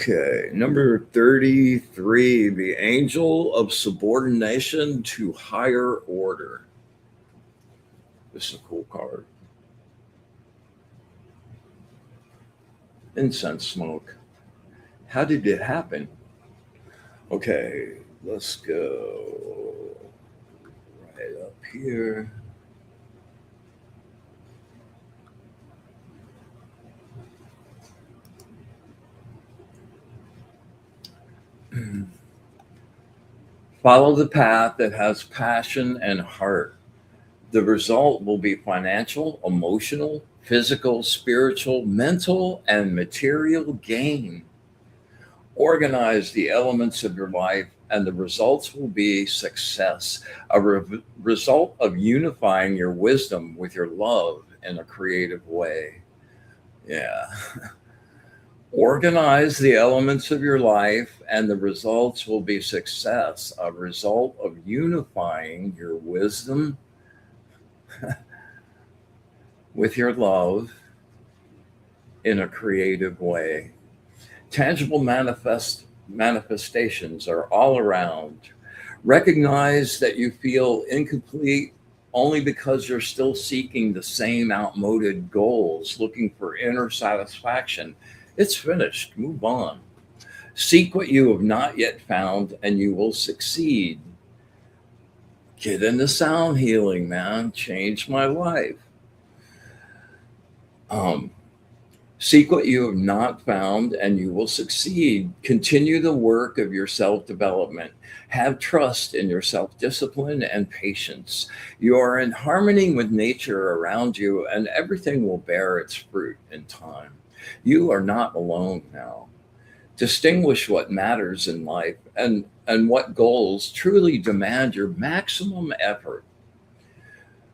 Okay. Number 33, the angel of subordination to higher order. This is a cool card. Incense smoke. How did it happen? Okay, let's go right up here. Follow the path that has passion and heart. The result will be financial, emotional, physical, spiritual, mental, and material gain. Organize the elements of your life, and the results will be success, a result of unifying your wisdom with your love in a creative way. Yeah. Organize the elements of your life, and the results will be success, a result of unifying your wisdom with your love in a creative way. Tangible manifestations are all around. Recognize that you feel incomplete only because you're still seeking the same outmoded goals, looking for inner satisfaction. It's finished. Move on. Seek what you have not yet found, and you will succeed. Get into sound healing, man. Change my life. Um, Seek what you have not found, and you will succeed. Continue the work of your self development. Have trust in your self discipline and patience. You are in harmony with nature around you, and everything will bear its fruit in time. You are not alone now. Distinguish what matters in life, and what goals truly demand your maximum effort.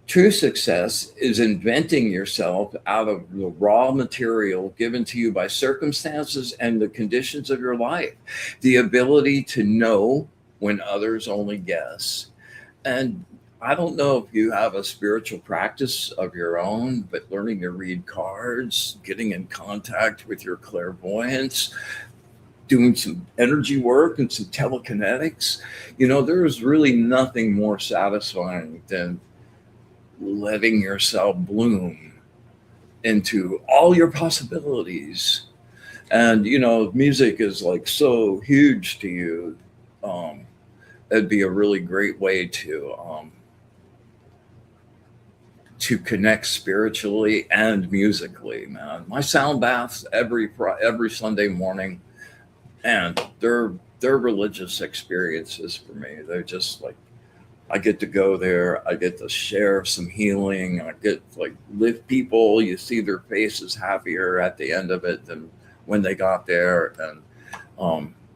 True success is inventing yourself out of the raw material given to you by circumstances and the conditions of your life. The ability to know when others only guess. And I don't know if you have a spiritual practice of your own, but learning to read cards, getting in contact with your clairvoyance, doing some energy work and some telekinetics, there is really nothing more satisfying than letting yourself bloom into all your possibilities. And music is like so huge to you. It'd be a really great way to to connect spiritually and musically, man. My sound baths every Sunday morning, and they're religious experiences for me. They're just like I get to go there. I get to share some healing. I get to like lift people. You see their faces happier at the end of it than when they got there, and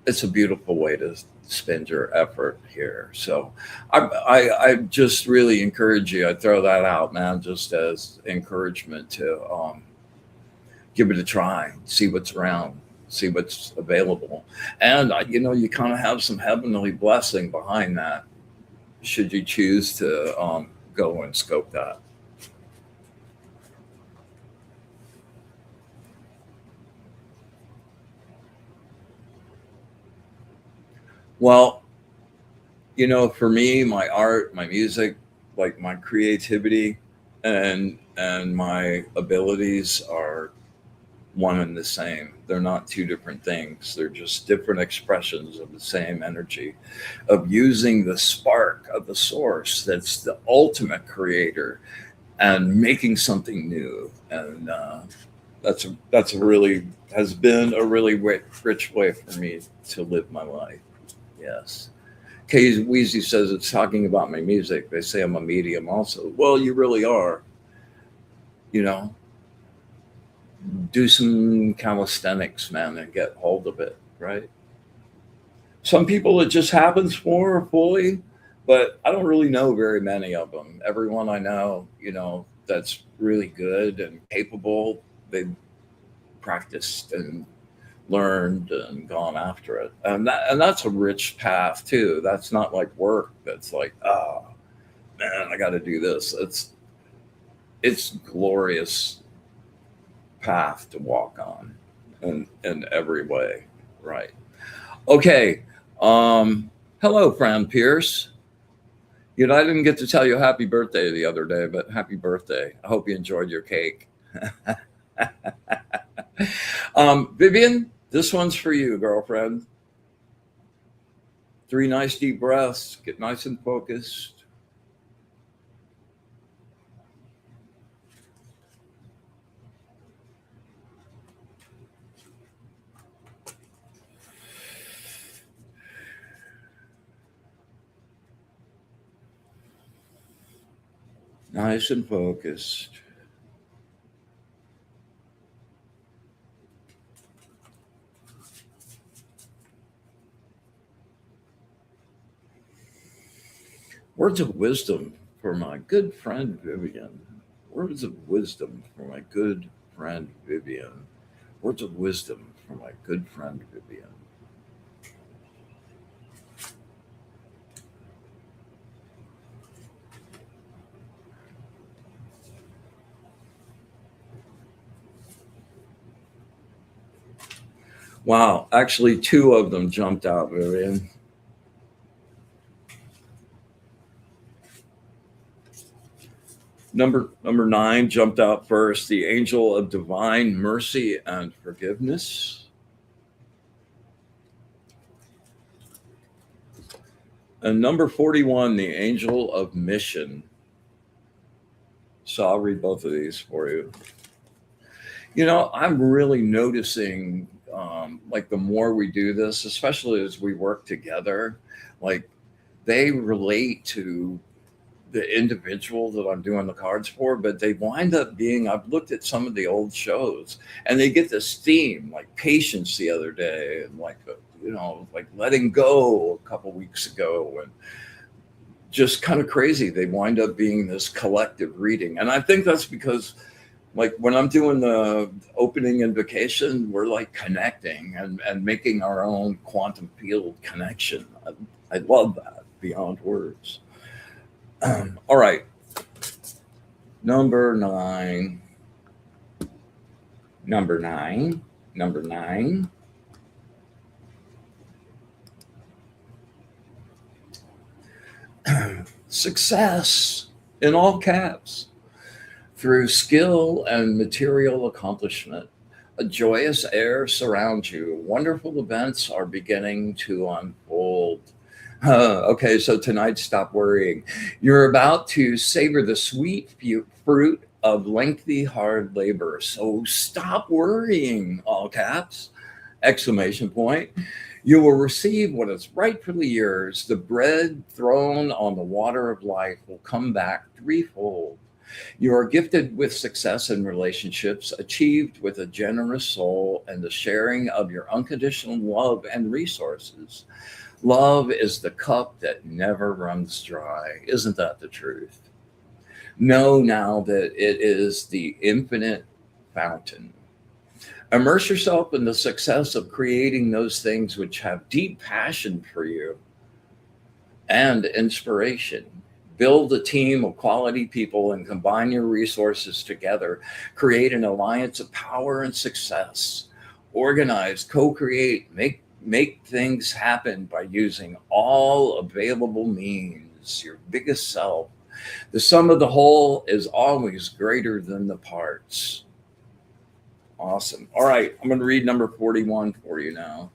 it's a beautiful way to spend your effort here. So I just really encourage you. I throw that out, man, just as encouragement to give it a try, see what's around, see what's available, and you kind of have some heavenly blessing behind that should you choose to go and scope that. Well, for me, my art, my music, like my creativity and my abilities are one and the same. They're not two different things. They're just different expressions of the same energy, of using the spark of the source that's the ultimate creator and making something new. And that's a really has been a really rich way for me to live my life. Yes. Kay Weezy says it's talking about my music. They say I'm a medium also. Well, you really are. You know, do some calisthenics, man, and get hold of it, right? Some people it just happens for fully, but I don't really know very many of them. Everyone I know, that's really good and capable, they practiced and learned and gone after it. And that's a rich path too. That's not like work. That's like, oh man, I got to do this. It's glorious path to walk on in every way. Right. Okay. Hello, Fran Pierce. I didn't get to tell you happy birthday the other day, but happy birthday. I hope you enjoyed your cake. Vivian, this one's for you, girlfriend. Three nice deep breaths. Get nice and focused. Nice and focused. Words of wisdom for my good friend Vivian. Words of wisdom for my good friend Vivian. Words of wisdom for my good friend Vivian. Wow, actually, two of them jumped out, Vivian. Number 9 jumped out first. The angel of divine mercy and forgiveness. And number 41, the angel of mission. So I'll read both of these for you. I'm really noticing, like, the more we do this, especially as we work together, like, they relate to the individual that I'm doing the cards for, but they wind up being, I've looked at some of the old shows and they get this theme, like patience the other day, and like, like letting go a couple weeks ago, and just kind of crazy. They wind up being this collective reading. And I think that's because, like, when I'm doing the opening invocation, we're like connecting and making our own quantum field connection. I love that beyond words. All right. Number 9. Number 9. Number 9. Success in all caps. Through skill and material accomplishment, a joyous air surrounds you. Wonderful events are beginning to unfold. Okay, so tonight, stop worrying. You're about to savor the sweet fruit of lengthy, hard labor. So stop worrying, all caps, exclamation point. You will receive what is rightfully yours. The bread thrown on the water of life will come back threefold. You are gifted with success in relationships, achieved with a generous soul and the sharing of your unconditional love and resources. Love is the cup that never runs dry. Isn't that the truth? Know now that it is the infinite fountain. Immerse yourself in the success of creating those things which have deep passion for you and inspiration. Build a team of quality people and combine your resources together. Create an alliance of power and success. Organize, co-create, make things happen by using all available means. Your biggest self. The sum of the whole is always greater than the parts. Awesome. All right, I'm going to read number 41 for you now.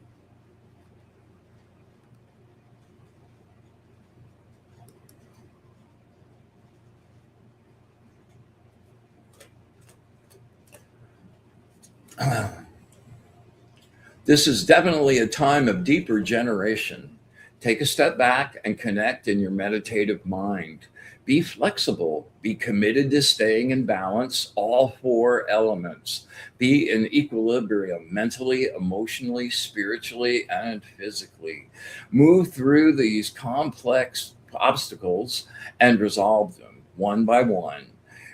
This is definitely a time of deeper generation. Take a step back and connect in your meditative mind. Be flexible. Be committed to staying in balance, all four elements. Be in equilibrium mentally, emotionally, spiritually, and physically. Move through these complex obstacles and resolve them one by one.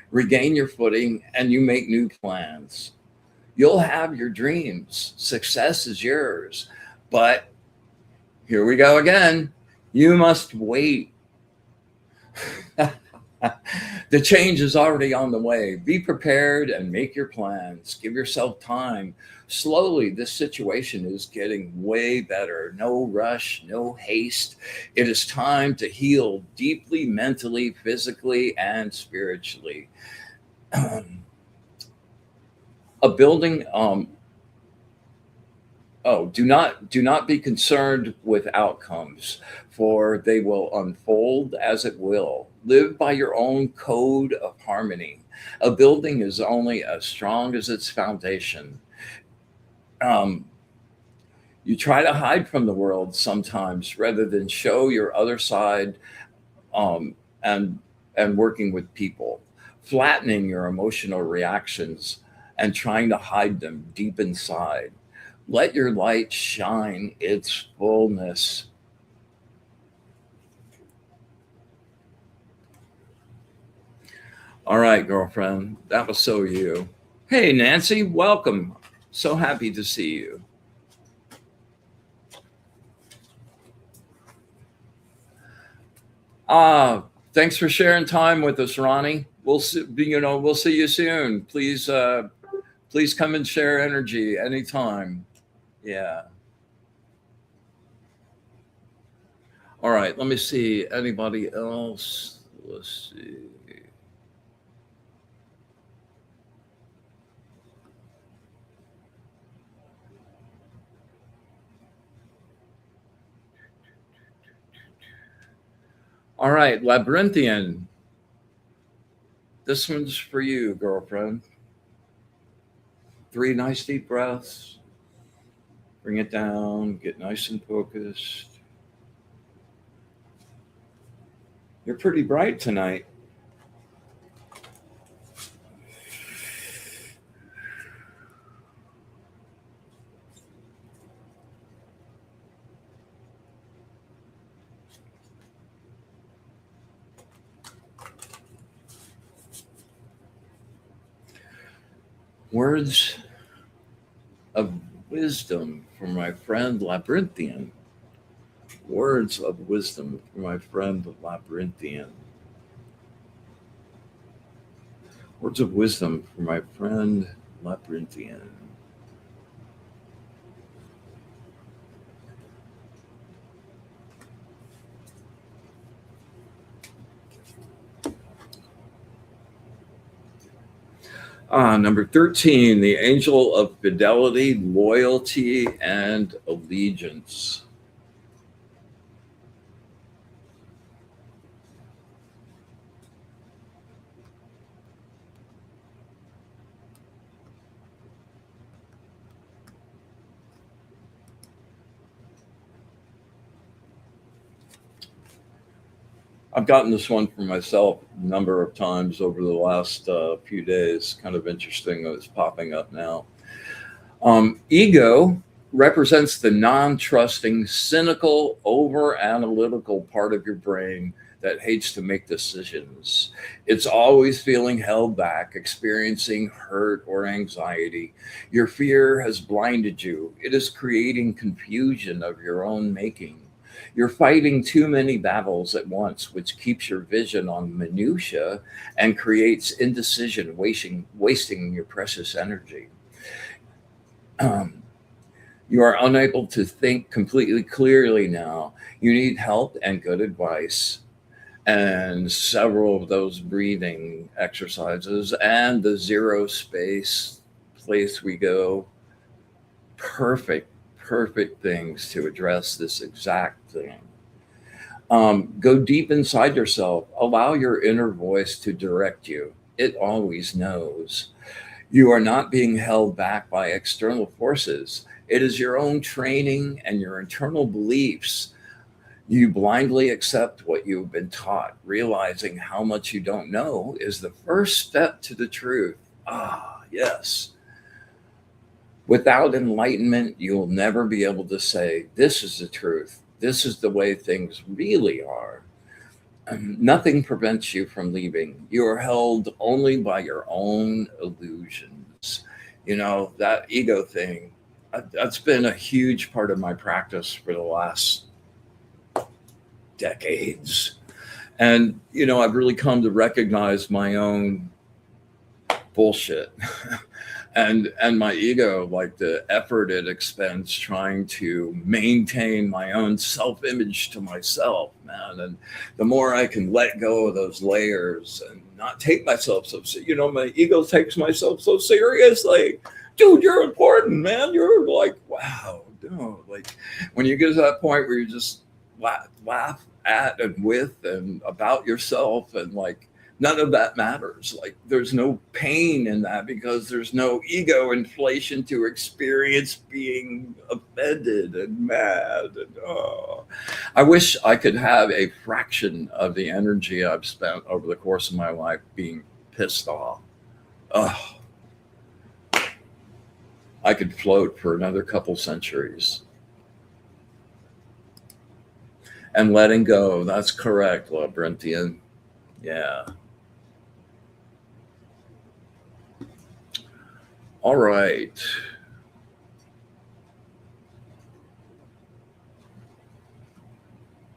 Regain your footing and you make new plans. You'll have your dreams. Success is yours. But here we go again. You must wait. The change is already on the way. Be prepared and make your plans. Give yourself time. Slowly, this situation is getting way better. No rush, no haste. It is time to heal deeply, mentally, physically, and spiritually. A building do not be concerned with outcomes, for they will unfold as it will. Live by your own code of harmony. A building is only as strong as its foundation. um, you try to hide from the world sometimes rather than show your other side, um, and working with people, flattening your emotional reactions and trying to hide them deep inside. Let your light shine its fullness. All right, girlfriend, that was so you. Hey, Nancy, welcome. So happy to see you. Thanks for sharing time with us, Ronnie. We'll see, we'll see you soon. Please come and share energy anytime. Yeah. All right. Let me see. Anybody else? Let's see. All right, Labyrinthian. This one's for you, girlfriend. Three nice deep breaths. Bring it down. Get nice and focused. You're pretty bright tonight. Words of wisdom from my friend Labyrinthian. Words of wisdom from my friend Labyrinthian. Words of wisdom from my friend Labyrinthian. Number 13, the angel of fidelity, loyalty, and allegiance. I've gotten this one for myself a number of times over the last few days. Kind of interesting that it's popping up now. Ego represents the non trusting, cynical, over analytical part of your brain that hates to make decisions. It's always feeling held back, experiencing hurt or anxiety. Your fear has blinded you, it is creating confusion of your own making. You're fighting too many battles at once, which keeps your vision on minutia and creates indecision, wasting your precious energy. You are unable to think completely clearly now. You need help and good advice. And several of those breathing exercises and the zero space place we go, perfect, perfect things to address this exact thing. Go deep inside yourself. Allow your inner voice to direct you. It always knows. You are not being held back by external forces. It is your own training and your internal beliefs. You blindly accept what you've been taught. Realizing how much you don't know is the first step to the truth. Ah, yes. Without enlightenment, you'll never be able to say, this is the truth. This is the way things really are. Nothing prevents you from leaving. You are held only by your own illusions. You know, that ego thing, that's been a huge part of my practice for the last decades. And, you know, I've really come to recognize my own bullshit and my ego, like the effort it expends trying to maintain my own self-image to myself, man. And the more I can let go of those layers and not take myself you know, my ego takes myself so seriously. Dude, you're important, man. You're like, wow, no. Like when you get to that point where you just laugh at and with and about yourself, and like none of that matters. Like there's no pain in that because there's no ego inflation to experience being offended and mad. And oh, I wish I could have a fraction of the energy I've spent over the course of my life being pissed off. Oh, I could float for another couple centuries. And letting go. That's correct, Labyrinthian. Yeah. All right.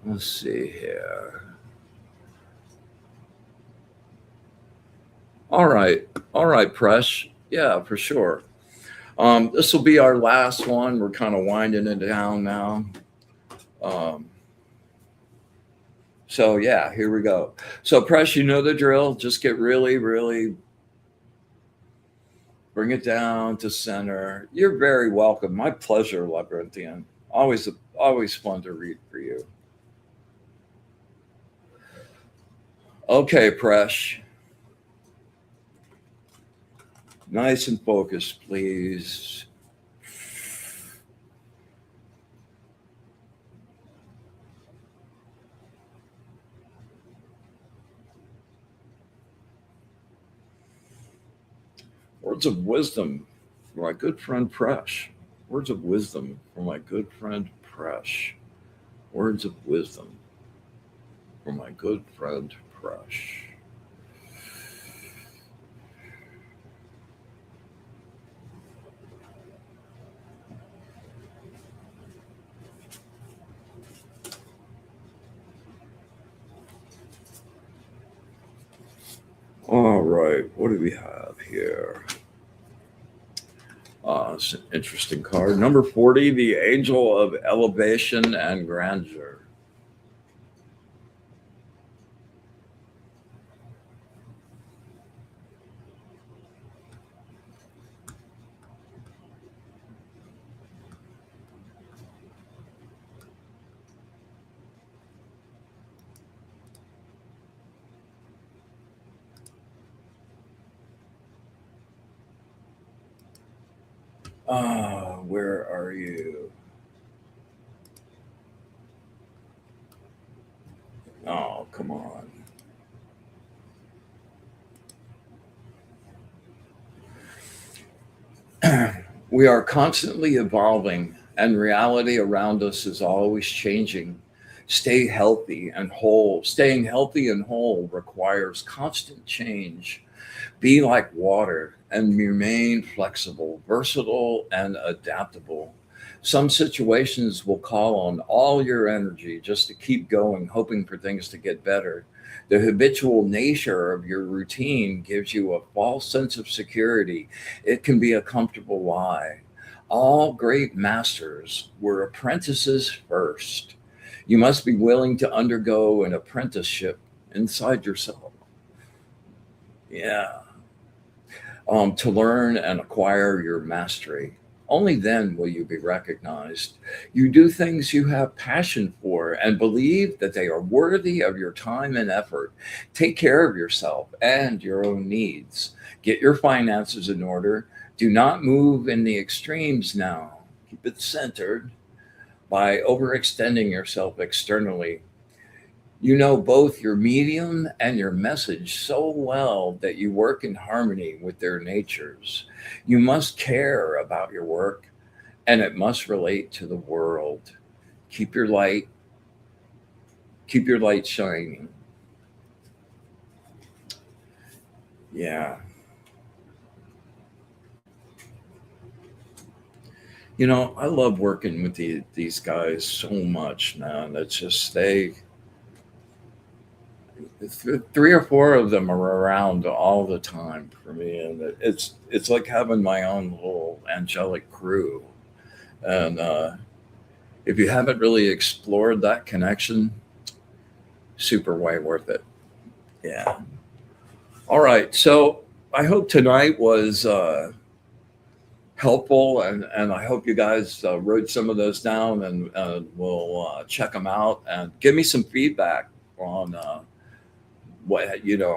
Let's see here. All right. All right, Presh. Yeah, for sure. This will be our last one. We're kind of winding it down now. Um, so, yeah, here we go. So, Presh, you know the drill. Just get really, really bring it down to center. You're very welcome. My pleasure, Labyrinthian. Always fun to read for you. Okay, Presh. Nice and focused, please. Words of wisdom for my good friend Presh. Words of wisdom for my good friend Presh. Words of wisdom for my good friend Presh. All right, what do we have here? It's an interesting card. Number 40, the Angel of Elevation and Grandeur. Where are you? Oh, Come on. We are constantly evolving, and reality around us is always changing. Stay healthy and whole. Staying healthy and whole requires constant change. Be like water and remain flexible, versatile, and adaptable. Some situations will call on all your energy just to keep going, hoping for things to get better. The habitual nature of your routine gives you a false sense of security. It can be a comfortable lie. All great masters were apprentices first. You must be willing to undergo an apprenticeship inside yourself. Yeah. To learn and acquire your mastery. Only then will you be recognized. You do things you have passion for and believe that they are worthy of your time and effort. Take care of yourself and your own needs. Get your finances in order. Do not move in the extremes now. Keep it centered by overextending yourself externally. You know both your medium and your message so well that you work in harmony with their natures. You must care about your work and it must relate to the world. Keep your light, keep your light shining. Yeah. You know, I love working with these guys so much, man. It's just three or four of them are around all the time for me, and it's like having my own little angelic crew. And if you haven't really explored that connection, super way worth it. Yeah. All right. So I hope tonight was helpful, and I hope you guys wrote some of those down, and we'll check them out and give me some feedback on what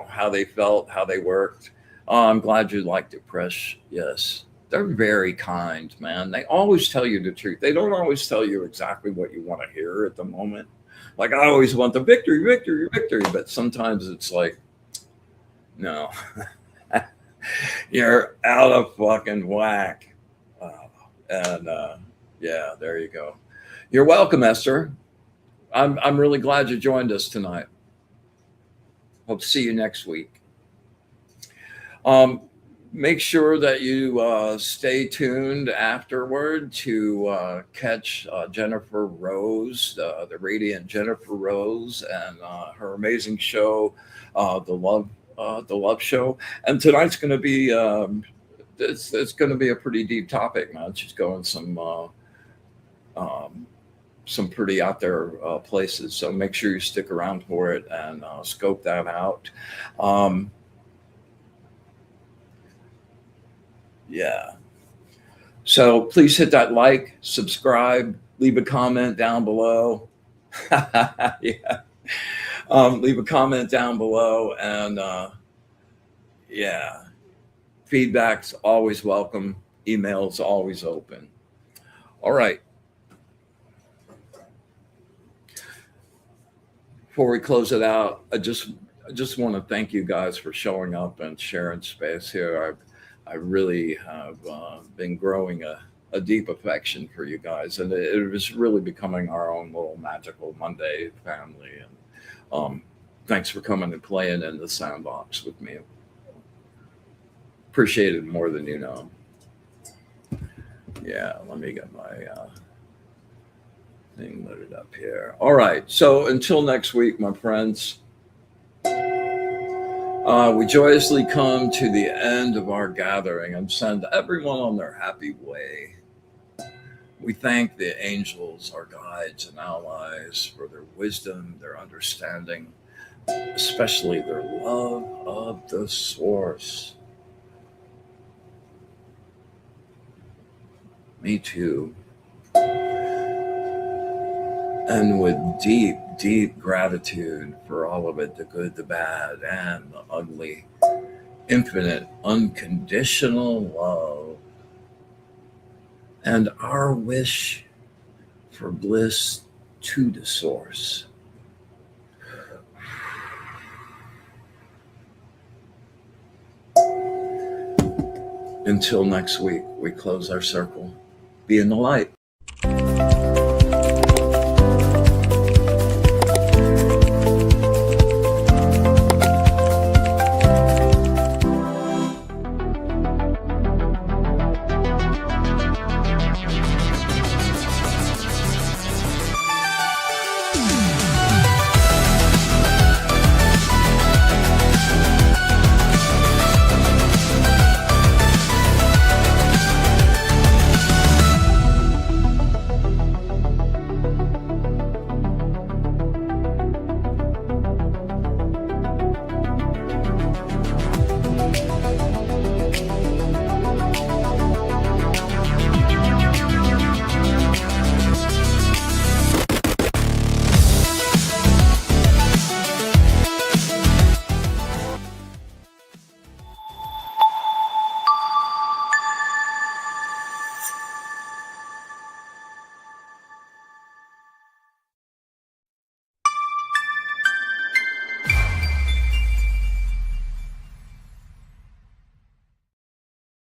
how they felt, how they worked. Oh, I'm glad you liked it, Presh. Yes. They're very kind, man. They always tell you the truth. They don't always tell you exactly what you want to hear at the moment. Like I always want the victory, victory, victory, but sometimes it's like, no, you're out of fucking whack. And yeah, there you go. You're welcome, Esther. I'm really glad you joined us tonight. Hope to see you next week. Um, Make sure that you stay tuned afterward to catch Jennifer Rose, the radiant Jennifer Rose, and her amazing show, the Love Show. And tonight's going to be it's going to be a pretty deep topic, man. She's going some pretty out there places, so make sure you stick around for it and scope that out. Um, yeah. So please hit that like, subscribe, leave a comment down below. Yeah. Leave a comment down below. And yeah, feedback's always welcome. Email's always open. All right. Before we close it out, I just want to thank you guys for showing up and sharing space here. I really have been growing a deep affection for you guys, and it was really becoming our own little magical Monday family. And thanks for coming and playing in the sandbox with me. Appreciate it more than you know. Yeah, let me get my thing loaded up here. All right, so until next week, my friends. We joyously come to the end of our gathering and send everyone on their happy way. We thank the angels, our guides and allies, for their wisdom, their understanding, especially their love of the source. Me too. And with deep, deep gratitude for all of it, the good, the bad, and the ugly, infinite, unconditional love, and our wish for bliss to the source. Until next week, we close our circle. Be in the light.